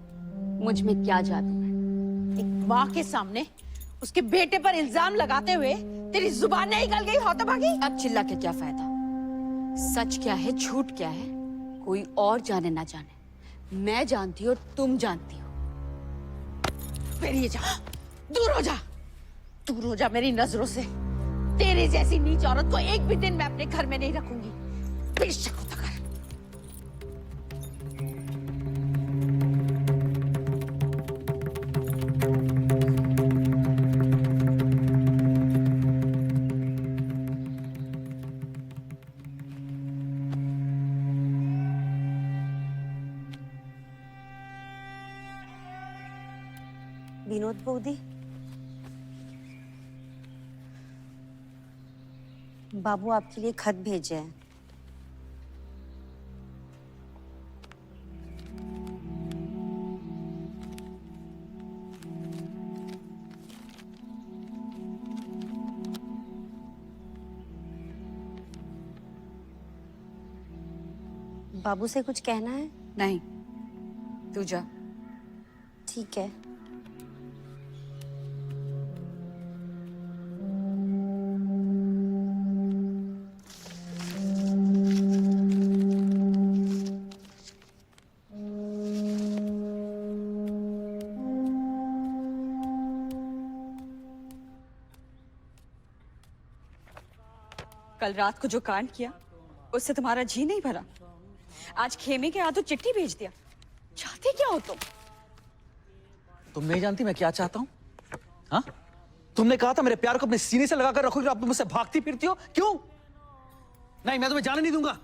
मुझ में क्या जादू है। एक माँ के सामने उसके बेटे पर इल्जाम लगाते हुए तेरी जुबान नहीं निकल गई हौताभागी? अब चिल्ला के क्या फायदा? सच क्या है झूठ क्या है कोई और जाने ना जाने, मैं जानती हूँ और तुम जानती हो। फिर ये जा, दूर हो जा, दूर हो जा मेरी नजरों से। तेरी जैसी नीच औरत को एक भी दिन मैं अपने घर में नहीं रखूंगी, बेशक होता कर। विनोद बौदी, बाबू आपके लिए खत भेजे हैं। बाबू से कुछ कहना है? नहीं, तू जा। ठीक है। कल रात को जो कांड किया उससे तुम्हारा जी नहीं भरा। आज खेमे के हाथों चिट्ठी भेज दिया। चाहते क्या हो तुम? तुम नहीं जानती मैं क्या चाहता हूं? हाँ, तुमने कहा था मेरे प्यार को अपने सीने से लगाकर रखोगी, अब तुम मुझसे भागती फिरती हो क्यों? नहीं, मैं तुम्हें जाने नहीं दूंगा।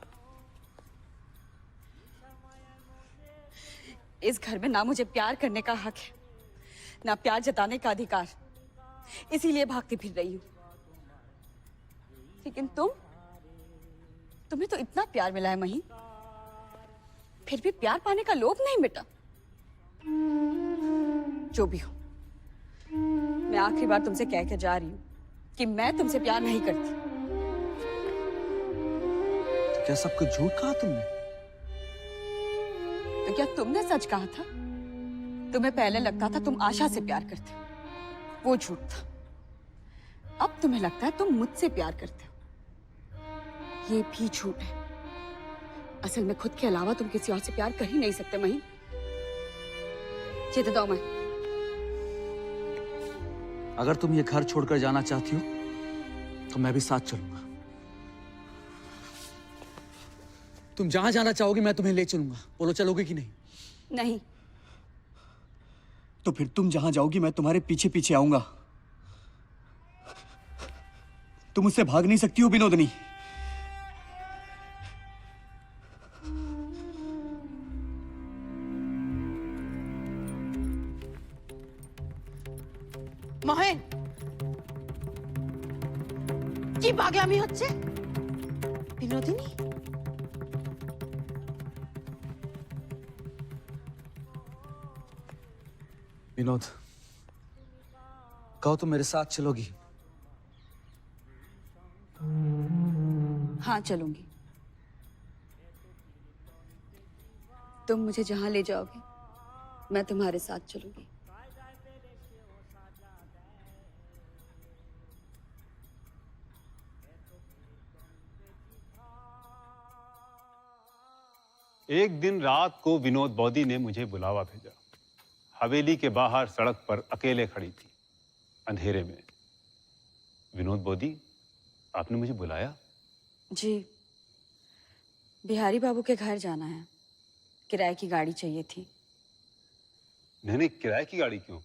इस घर में ना मुझे प्यार करने का हक है ना प्यार जताने का अधिकार, इसीलिए भागती फिर रही हूं। लेकिन तुम्हें तो इतना प्यार मिला है महीन, फिर भी प्यार पाने का लोभ नहीं मिटा। जो भी हो, मैं आखिरी बार तुमसे कह के जा रही हूं कि मैं तुमसे प्यार नहीं करती। तो क्या सब कुछ झूठ कहा तुमने? तो क्या तुमने सच कहा था? तुम्हें पहले लगता था तुम आशा से प्यार करते हो, वो झूठ था। अब तुम्हें लगता है तुम मुझसे प्यार करते हो, ये भी झूठ है। असल में खुद के अलावा तुम किसी और से प्यार कर ही नहीं सकते महीन। चेते दो मैं अगर तुम ये घर छोड़कर जाना चाहती हो तो मैं भी साथ चलूंगा। तुम जहां जाना चाहोगी मैं तुम्हें ले चलूंगा। बोलो चलोगे कि नहीं? नहीं। तो फिर तुम जहां जाओगी मैं तुम्हारे पीछे पीछे आऊंगा। तुम मुझसे भाग नहीं सकती हो विनोदनी। মহেন, কি পাগলামি হচ্ছে? বিনোদিনী, विनोद, कहो तुम मेरे साथ चलोगी? हाँ चलूंगी। तुम मुझे जहां ले जाओगे मैं तुम्हारे साथ चलूंगी। एक दिन रात को विनोद बॉदी ने मुझे बुलावा भेजा। हवेली के बाहर सड़क पर अकेले खड़ी थी, अंधेरे में। विनोद बॉदी, आपने मुझे बुलाया? जी, बिहारी बाबू के घर जाना है, किराए की गाड़ी चाहिए थी। नहीं नहीं, किराए की गाड़ी क्यों?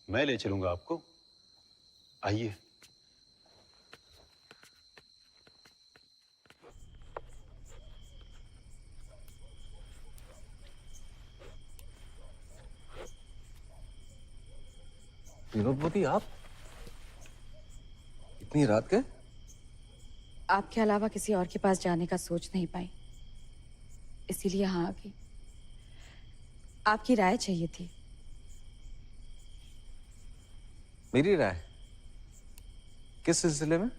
मैं ले चलूंगा आपको। आइए। विनोदवती, आप इतनी रात के? आपके अलावा किसी और के पास जाने का सोच नहीं पाई, इसीलिए यहाँ आ गई। आपकी राय चाहिए थी। मेरी राय? किस सिलसिले में?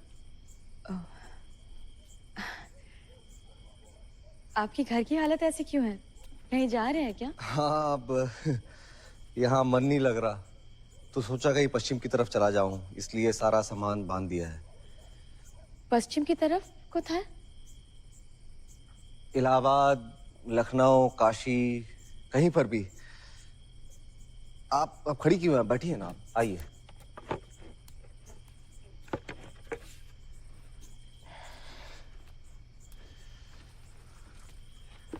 आपकी घर की हालत ऐसी क्यों है? कहीं जा रहे हैं क्या? हाँ, अब यहाँ मन नहीं लग रहा, तो सोचा कहीं पश्चिम की तरफ चला जाऊं, इसलिए सारा सामान बांध दिया है। पश्चिम की तरफ कोথায়? इलाहाबाद, लखनऊ, काशी, कहीं पर भी। आप खड़ी क्यों हैं? बैठिए ना, आइए।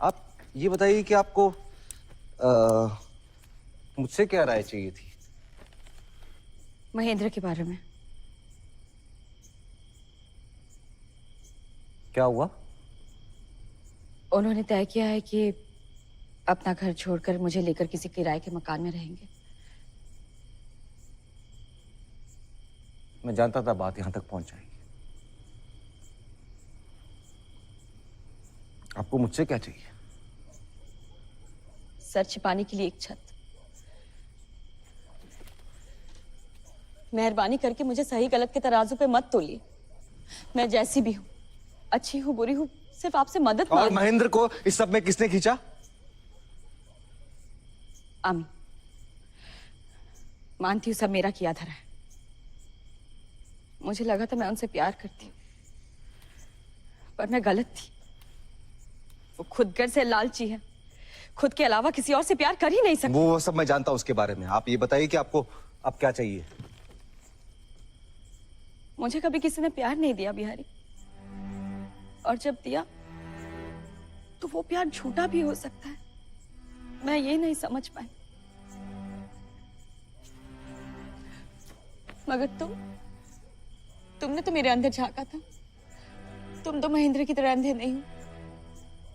आप ये बताइए कि आपको मुझसे क्या राय चाहिए थी? महेंद्र के बारे में। क्या हुआ? उन्होंने तय किया है कि अपना घर छोड़कर मुझे लेकर किसी किराए के मकान में रहेंगे। मैं जानता था बात यहां तक पहुंच जाएगी। आपको मुझसे क्या चाहिए? सर छिपाने के लिए एक छत। मेहरबानी करके मुझे सही गलत के तराजू पे मत तोलिए। मैं जैसी भी हूँ, अच्छी हूँ बुरी हूँ, सिर्फ आपसे मदद और मांगी। महेंद्र को इस सब में किसने खींचा? आमी, मानती हूँ सब मेरा किया धरा है। मुझे लगा था मैं उनसे प्यार करती हूँ, पर मैं गलत थी। वो खुदगर्ज से लालची है, खुद के अलावा किसी और से प्यार कर ही नहीं सकती। वो सब मैं जानता हूँ उसके बारे में। आप ये बताइए कि आपको अब क्या चाहिए? मुझे कभी किसी ने प्यार नहीं दिया बिहारी, और जब दिया तो वो प्यार झूठा भी हो सकता है। मैं ये नहीं समझ पाई। मगर तुमने तो मेरे अंदर झांका था। तुम तो महेंद्र की तरह अंधे नहीं हो,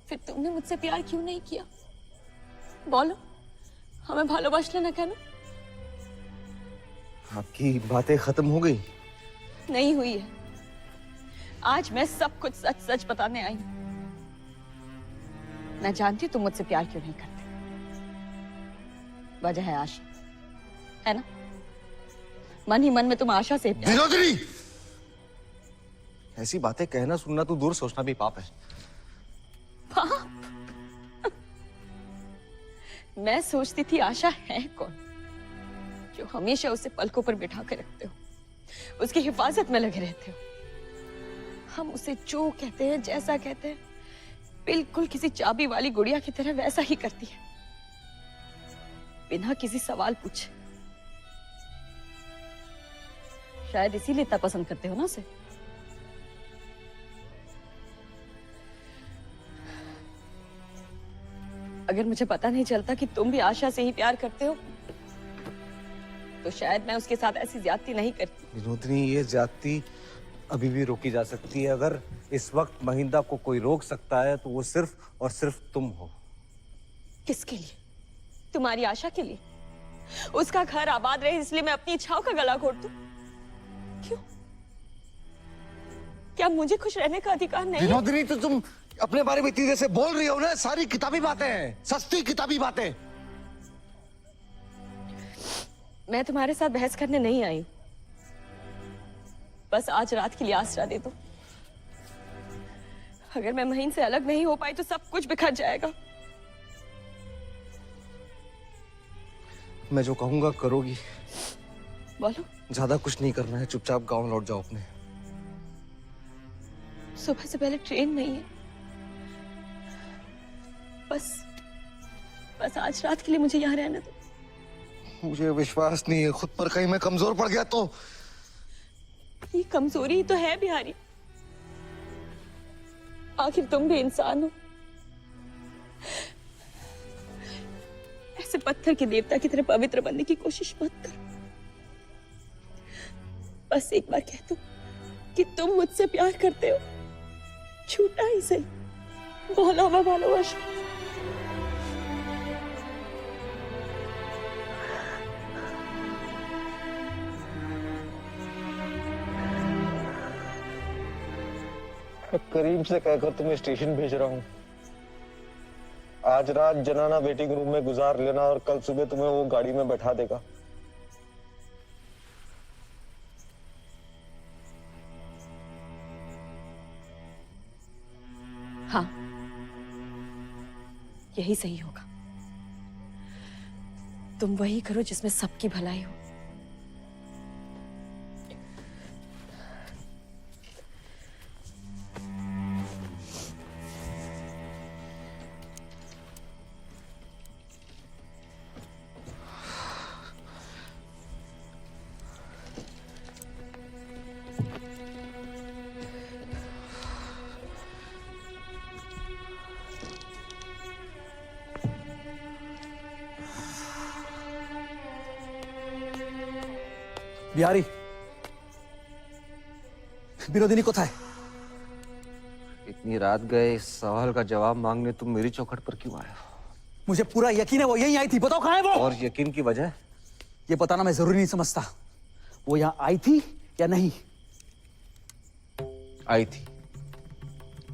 फिर तुमने मुझसे प्यार क्यों नहीं किया? बोलो, हमें भालोबासले ना कहना। आपकी बातें खत्म हो गई? नहीं हुई है। आज मैं सब कुछ सच सच बताने आई हूं। मैं जानती हूं तुम मुझसे प्यार क्यों नहीं करते। वजह है आशा, है ना? मन ही मन में तुम आशा से प्यार। विनोदिनी! ऐसी बातें कहना सुनना तो दूर, सोचना भी पाप है। पाप? मैं सोचती थी आशा है कौन, जो हमेशा उसे पलकों पर बिठा कर रखते हो, उसकी हिफाजत में लगे रहते हो। हम उसे जो कहते हैं, जैसा कहते हैं, बिल्कुल किसी चाबी वाली गुड़िया की तरह वैसा ही करती है, बिना किसी सवाल पूछे। शायद इसीलिए इतना पसंद करते हो ना उसे। अगर मुझे पता नहीं चलता कि तुम भी आशा से ही प्यार करते हो तो शायद मैं उसके साथ ऐसी ज्यादती नहीं करती। विनोदनी, ये ज्यादती अभी भी रोकी जा सकती है। अगर इस वक्त महिंदा को कोई रोक सकता है तो वो सिर्फ और सिर्फ तुम हो। किसके लिए? तुम्हारी आशा के लिए? उसका घर आबाद रहे इसलिए मैं अपनी इच्छाओं का गला घोट दूं? क्यों? क्या मुझे खुश रहने का अधिकार नहीं है? विनोदनी, तो तुम अपने बारे में इतनी देर से बोल रही हो ना, सारी किताबी बातें हैं, सस्ती किताबी बातें। मैं तुम्हारे साथ बहस करने नहीं आई हूं। बस आज रात के लिए आसरा दे दो। अगर मैं महीन से अलग नहीं हो पाई तो सब कुछ बिखर जाएगा। मैं जो कहूंगा करोगी? बोलो। ज्यादा कुछ नहीं करना है, चुपचाप गांव लौट जाओ अपने। सुबह से पहले ट्रेन नहीं है। बस आज रात के लिए मुझे यहाँ रहने दो। मुझे विश्वास नहीं है खुद पर, कहीं मैं कमजोर पड़ गया तो। ये कमजोरी तो है बिहारी। आखिर तुम भी इंसान हो। ऐसे पत्थर के देवता की तरह पवित्र बनने की कोशिश मत करो। बस एक बार कह दो कि तुम मुझसे प्यार करते हो, झूठा ही सही, बोला हुआ भालोबासा। करीम से कहकर तुम्हें स्टेशन भेज रहा हूँ। आज रात जनाना वेटिंग रूम में गुजार लेना और कल सुबह तुम्हें वो गाड़ी में बैठा देगा। हाँ, यही सही होगा। तुम वही करो जिसमें सबकी भलाई हो। बिहारी, विनोदिनी कोথায়? इतनी रात गए इस सवाल का जवाब मांगने तुम मेरी चौखट पर क्यों आए हो? मुझे पूरा यकीन है वो यहीं आई थी। बताओ कहाँ है वो? और यकीन की वजह? ये बताना मैं जरूरी नहीं समझता। वो यहाँ आई थी या नहीं? आई थी।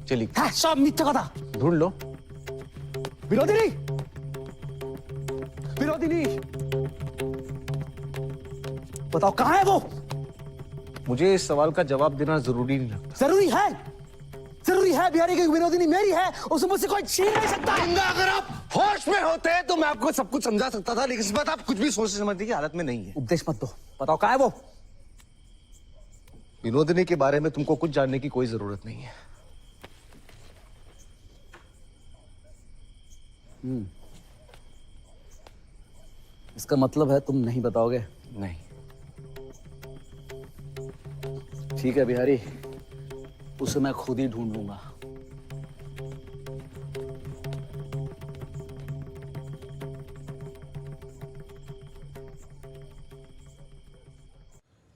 चली सब मिथ्या कथा। ढूंढ लो। विनोदिनी, विनोदिनी, बताओ कहाँ है वो? मुझे इस सवाल का जवाब देना जरूरी नहीं लगता। जरूरी है, जरूरी है बिहारी, की विनोदिनी मेरी है, उसे मुझसे कोई छीन नहीं सकता। अगर आप होश में होते तो मैं आपको सब कुछ समझा सकता था, लेकिन इस बात आप कुछ भी सोचने समझने की हालत में नहीं है। उपदेश मत दो, बताओ कहाँ है वो? विनोदिनी के बारे में तुमको कुछ जानने की कोई जरूरत नहीं है। इसका मतलब है तुम नहीं बताओगे? नहीं। ठीक है बिहारी, उसे मैं खुद ही ढूंढ लूंगा।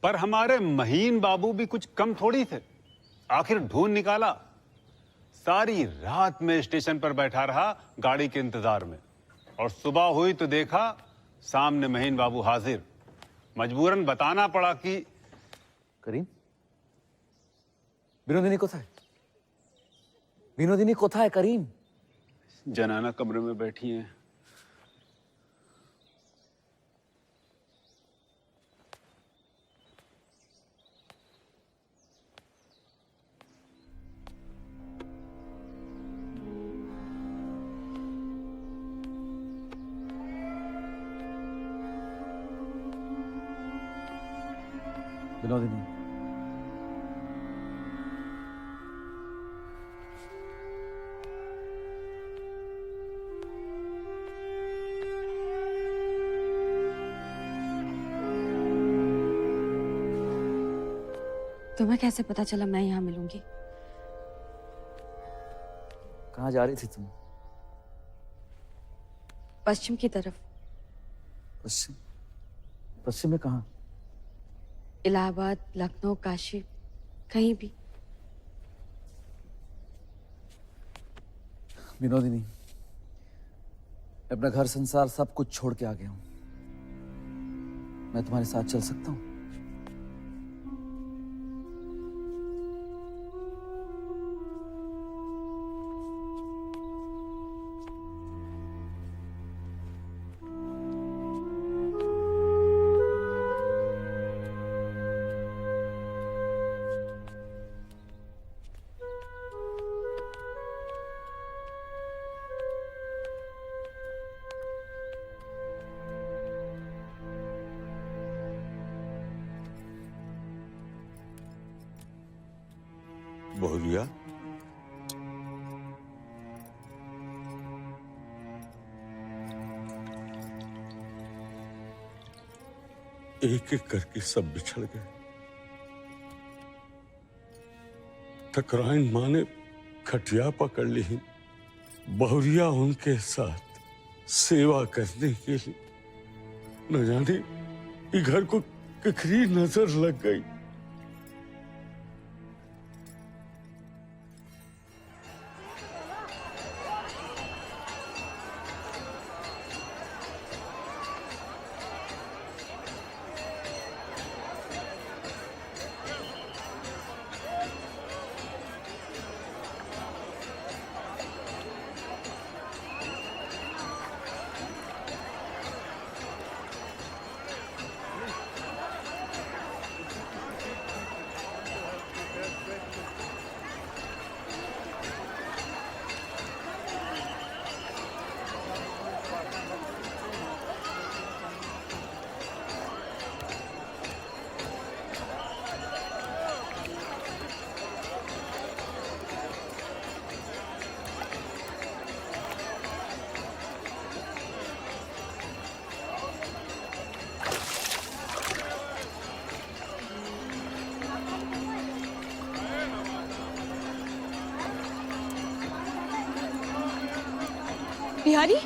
पर हमारे महीन बाबू भी कुछ कम थोड़ी थे। आखिर ढूंढ निकाला। सारी रात में स्टेशन पर बैठा रहा गाड़ी के इंतजार में, और सुबह हुई तो देखा सामने महीन बाबू हाजिर। मजबूरन बताना पड़ा कि करीम, विनोदिनी कोথায়? विनोदिनी कोথায় करीम? जनाना कमरे में बैठी हैं। विनोदिनी, तुम्हें कैसे पता चला मैं यहाँ मिलूंगी? कहाँ जा रही थी तुम? पश्चिम की तरफ। पश्चिम? पश्चिम में कहाँ? इलाहाबाद, लखनऊ, काशी, कहीं भी। विनोदिनी, अपना घर संसार सब कुछ छोड़ के आ गया हूं। मैं तुम्हारे साथ चल सकता हूं? बहुरिया, एक एक करके सब बिछड़ गए। ठकुराइन माँ ने खटिया पकड़ ली। बहुरिया उनके साथ सेवा करने के लिए न जाने ये घर को किकरी नजर लग गई। बिहारी,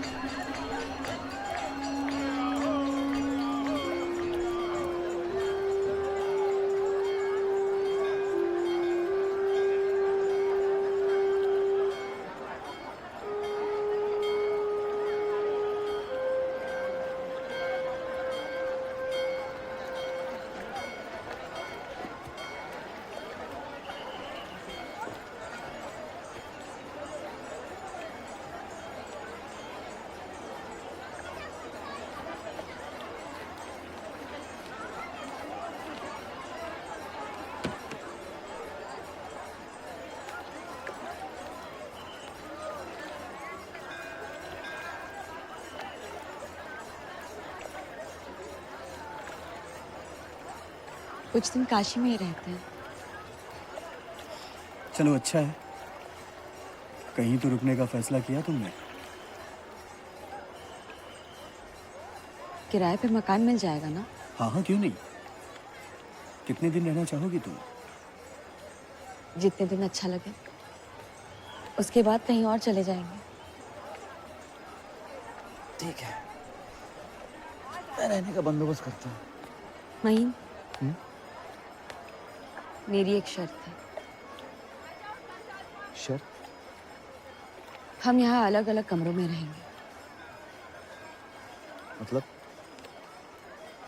कुछ दिन काशी में ही रहते हैं। चलो अच्छा है, कहीं तो रुकने का फैसला किया तुमने। किराए पे मकान मिल जाएगा ना? हाँ हाँ, क्यों नहीं। कितने दिन रहना चाहोगी तुम? जितने दिन अच्छा लगे, उसके बाद कहीं और चले जाएंगे। ठीक है, मैं रहने का बंदोबस्त करता हूँ। महीन, मेरी एक शर्त है। शर्त? हम यहाँ अलग अलग कमरों में रहेंगे। मतलब?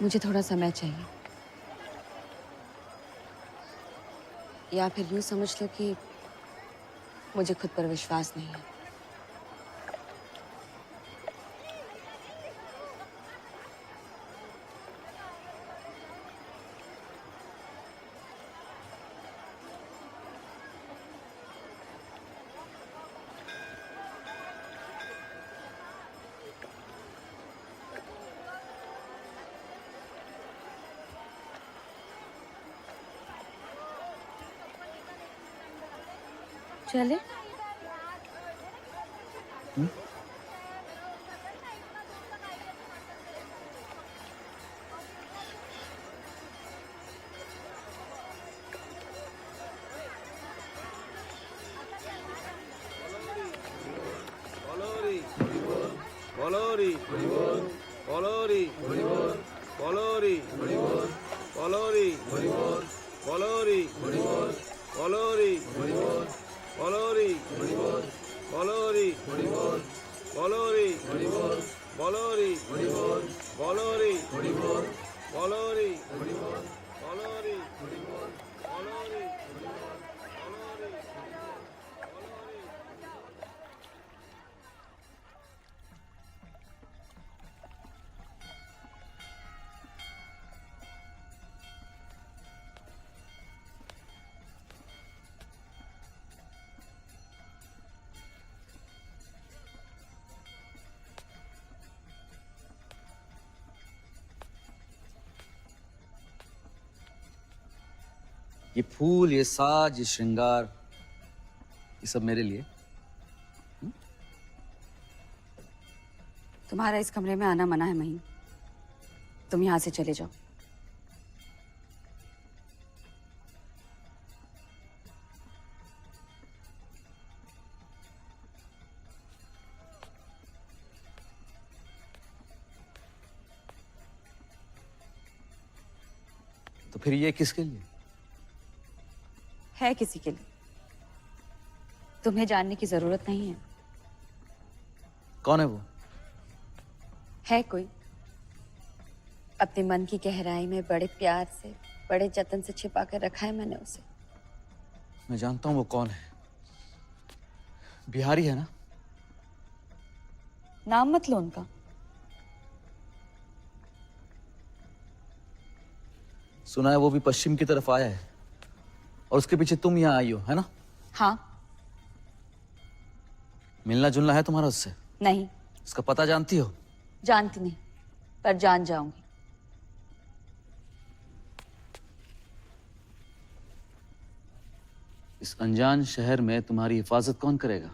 मुझे थोड़ा समय चाहिए, या फिर यूं समझ लो कि मुझे खुद पर विश्वास नहीं है। चले? बोलोरी बोलोरी बोलोरी बोलोरी बोलोरी बोलोरी बोलोरी बोलोरी बोलोरी बोलोरी बोलोरी बोलोरी बोलोरी ये फूल, ये साज, ये श्रृंगार, ये सब मेरे लिए। तुम्हारा इस कमरे में आना मना है महीन। तुम यहाँ से चले जाओ। तो फिर ये किसके लिए? है किसी के लिए। तुम्हें जानने की जरूरत नहीं है। कौन है वो? है कोई अपने मन की गहराई में बड़े प्यार से, बड़े जतन से छिपा कर रखा है मैंने उसे। मैं जानता हूं वो कौन है। बिहारी है ना? नाम मत लो उनका। सुना है वो भी पश्चिम की तरफ आया है और उसके पीछे तुम यहाँ आई हो, है ना? हाँ। मिलना जुलना है तुम्हारा उससे? नहीं। उसका पता जानती हो? जानती नहीं, पर जान जाऊंगी। इस अनजान शहर में तुम्हारी हिफाजत कौन करेगा?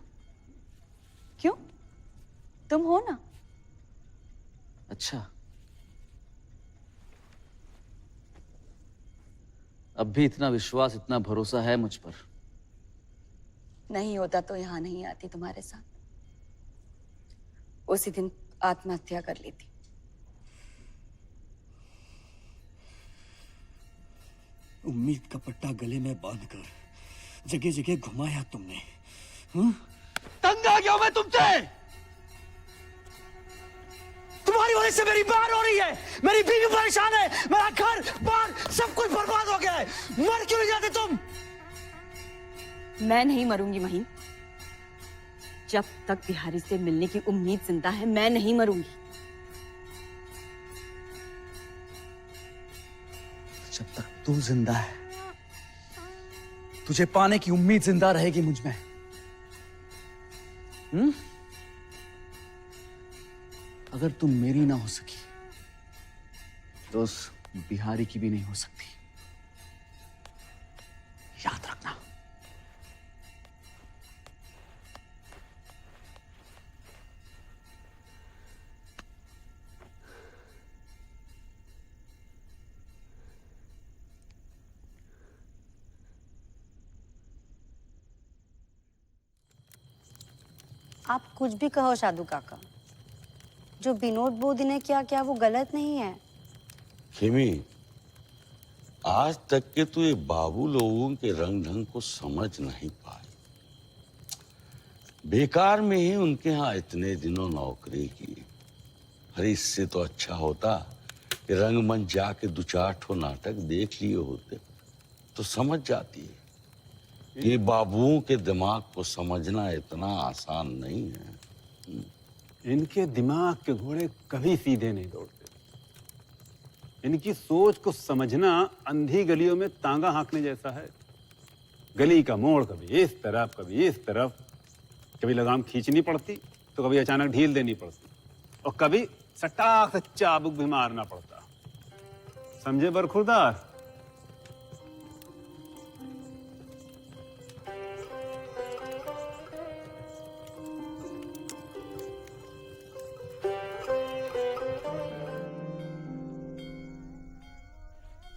क्यों? तुम हो ना। अच्छा, अब भी इतना विश्वास, इतना भरोसा है मुझ पर? नहीं होता तो यहाँ नहीं आती तुम्हारे साथ। उसी दिन आत्महत्या कर ली थी। उम्मीद का पट्टा गले में बांधकर जगह जगह घुमाया तुमने। तंग आ गया मैं तुमसे। तुम्हारी वजह से मेरी बात हो रही है, मेरी बीवी परेशान है, मेरा घर बार सब कुछ बर्बाद हो गया है। मर क्यों नहीं जाते तुम? मैं नहीं मरूंगी महीन। जब तक बिहारी से मिलने की उम्मीद जिंदा है, मैं नहीं मरूंगी। जब तक तू जिंदा है, तुझे पाने की उम्मीद जिंदा रहेगी मुझ में। अगर तुम मेरी ना हो सकी तो उस बिहारी की भी नहीं हो सकती। याद रखना। आप कुछ भी कहो साधु काका, जो विनोद बोधी ने किया क्या वो गलत नहीं है। खिमी, आज तक के तो ये बाबू लोगों के रंग ढंग को समझ नहीं पाए। बेकार में ही उनके यहाँ इतने दिनों नौकरी की। अरे इससे तो अच्छा होता कि रंगमंच जाके दो चार ठो नाटक देख लिए होते तो समझ जाती है। ये बाबुओं के दिमाग को समझना इतना आसान नहीं है। इनके दिमाग के घोड़े कभी सीधे नहीं दौड़ते। इनकी सोच को समझना अंधी गलियों में तांगा हाँकने जैसा है। गली का मोड़ कभी इस तरफ कभी इस तरफ, कभी लगाम खींचनी पड़ती तो कभी अचानक ढील देनी पड़ती और कभी सटाक से चाबुक भी मारना पड़ता। समझे बरखुरदार?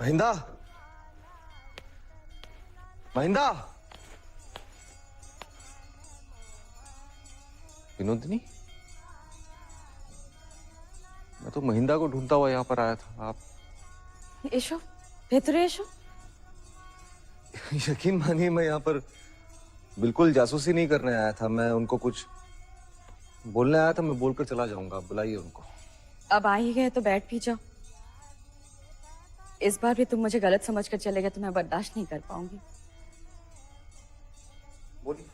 महिंदा, महिंदा, विनोदिनी, मैं तो महिंदा को ढूंढता हुआ यहाँ पर आया था। आप एशो भेतरे एशो। यकीन मानिए मैं यहाँ पर बिल्कुल जासूसी नहीं करने आया था। मैं उनको कुछ बोलने आया था। मैं बोलकर चला जाऊंगा। आप बुलाइए उनको। अब आ ही गए तो बैठ भी जाओ। इस बार भी तुम मुझे गलत समझकर चले गए तो मैं बर्दाश्त नहीं कर पाऊंगी। बोलिए।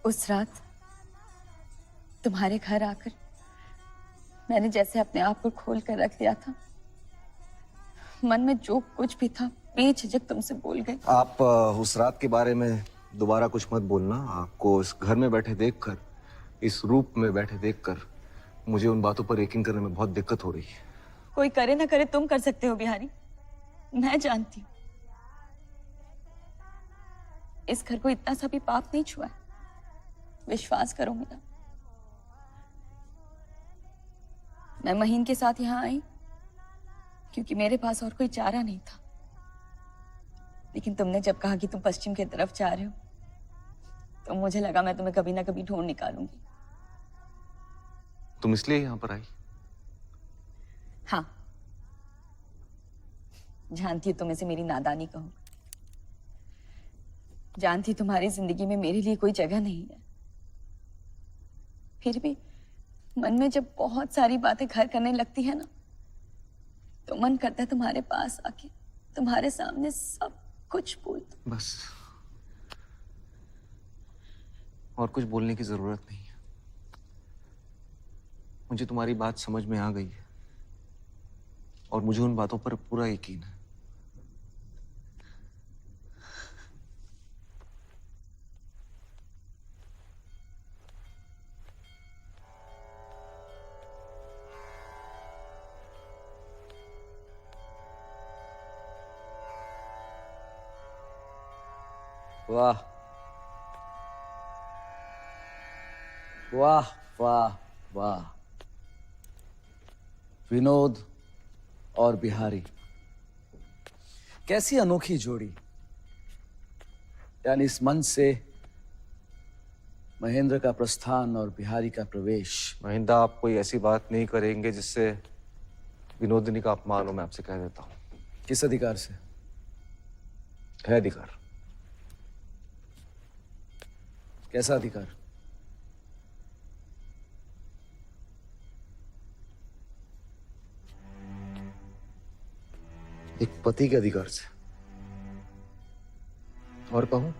उस रात तुम्हारे घर आकर मैंने जैसे अपने आप को खोल कर रख दिया था। मन में जो कुछ भी था बेझिझक तुमसे बोल गई। आप उस रात के बारे में दोबारा कुछ मत बोलना। आपको इस घर में बैठे देखकर, इस रूप में बैठे देखकर मुझे उन बातों पर यकीन करने में बहुत दिक्कत हो रही है। कोई करे ना करे तुम कर सकते हो बिहारी, मैं जानती हूँ। इस घर को इतना सा भी पाप नहीं छुआ है, विश्वास करो मेरा। मैं महीन के साथ यहाँ आई क्योंकि मेरे पास और कोई चारा नहीं था। लेकिन तुमने जब कहा कि तुम पश्चिम की तरफ जा रहे हो तो मुझे लगा मैं तुम्हें कभी ना कभी ढूंढ निकालूंगी। तुम इसलिए यहाँ पर आई? हाँ, जानती हूँ तुम इसे मेरी नादानी कहो। जानती तुम्हारी जिंदगी में मेरे लिए कोई जगह नहीं है। फिर भी मन में जब बहुत सारी बातें घर करने लगती है ना तो मन करता है तुम्हारे पास आके तुम्हारे सामने सब कुछ बोल दूं। बस और कुछ बोलने की जरूरत नहीं है। मुझे तुम्हारी बात समझ में आ गई है और मुझे उन बातों पर पूरा यकीन है। वाह वाह वाह वाह, विनोद और बिहारी, कैसी अनोखी जोड़ी। यानी इस मंच से महेंद्र का प्रस्थान और बिहारी का प्रवेश। महिंदा, आप कोई ऐसी बात नहीं करेंगे जिससे विनोदिनी का अपमान हो। मैं आपसे कह देता हूं। किस अधिकार से? है अधिकार। कैसा अधिकार? एक पति के अधिकार से। और कहूं?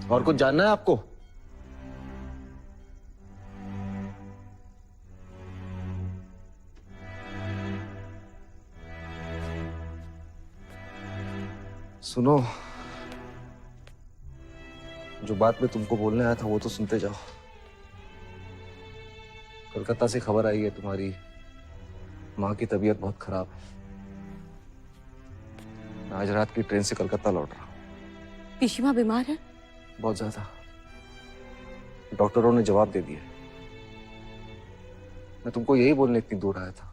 और कुछ जानना है आपको? सुनो, जो बात मैं तुमको बोलने आया था वो तो सुनते जाओ। कलकत्ता से खबर आई है तुम्हारी माँ की तबीयत बहुत खराब है। मैं आज रात की ट्रेन से कलकत्ता लौट रहा हूँ। पिशिमा बीमार है? बहुत ज्यादा। डॉक्टरों ने जवाब दे दिया। मैं तुमको यही बोलने इतनी दूर आया था।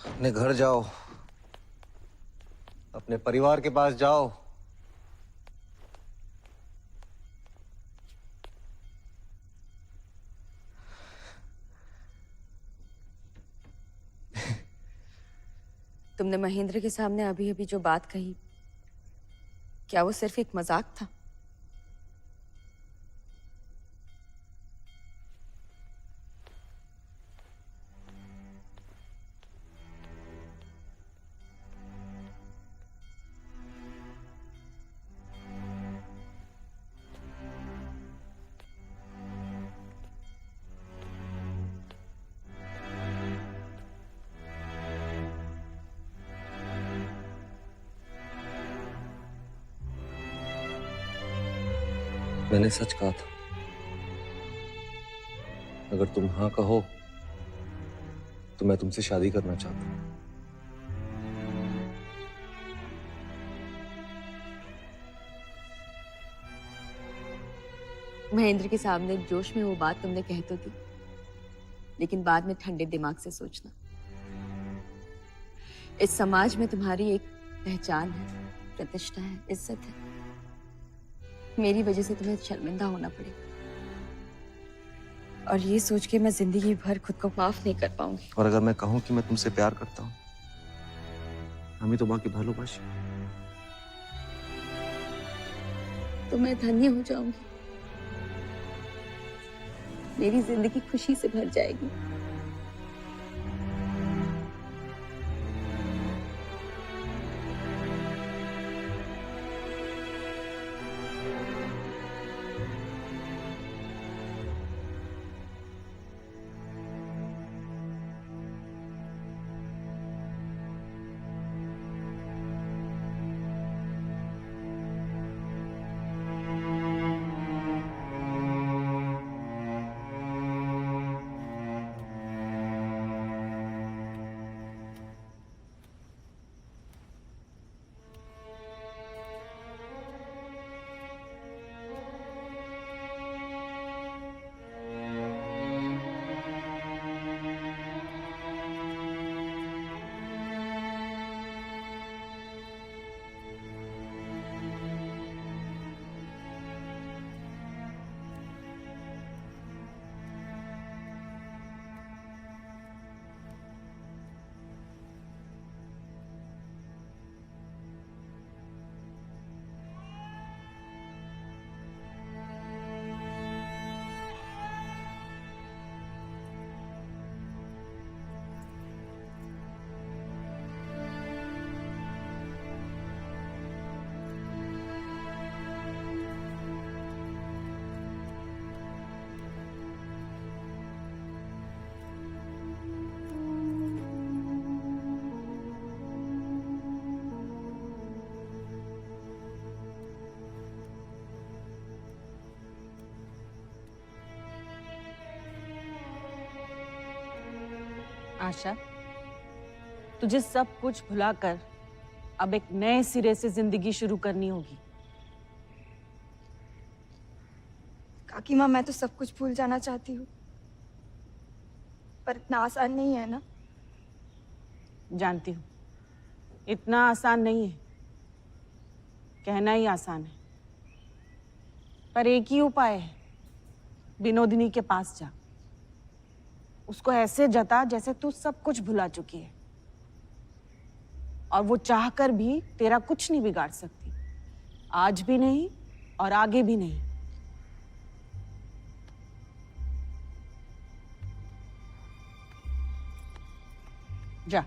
अपने घर जाओ, अपने परिवार के पास जाओ। तुमने महेंद्र के सामने अभी अभी जो बात कही, क्या वो सिर्फ एक मजाक था? मैंने सच कहा था। अगर तुम हाँ कहो तो मैं तुमसे शादी करना चाहता हूं। महेंद्र के सामने जोश में वो बात तुमने कह तो दी, लेकिन बाद में ठंडे दिमाग से सोचना। इस समाज में तुम्हारी एक पहचान है, प्रतिष्ठा है, इज्जत है। मेरी वजह से तुम्हें शर्मिंदा होना पड़ेगा, और ये सोच के मैं जिंदगी भर खुद को माफ नहीं कर पाऊंगी। और अगर मैं कहूं कि मैं तुमसे प्यार करता हूं, हमें तो बाकी भालोबाशी, तो मैं धन्य हो जाऊंगी, मेरी जिंदगी खुशी से भर जाएगी। आशा, तुझे सब कुछ भुलाकर अब एक नए सिरे से जिंदगी शुरू करनी होगी। काकी माँ, मैं तो सब कुछ भूल जाना चाहती हूँ, पर इतना आसान नहीं है ना। जानती हूँ, इतना आसान नहीं है, कहना ही आसान है, पर एक ही उपाय है, विनोदिनी के पास जा, उसको ऐसे जता जैसे तू सब कुछ भुला चुकी है, और वो चाहकर भी तेरा कुछ नहीं बिगाड़ सकती, आज भी नहीं और आगे भी नहीं। जा।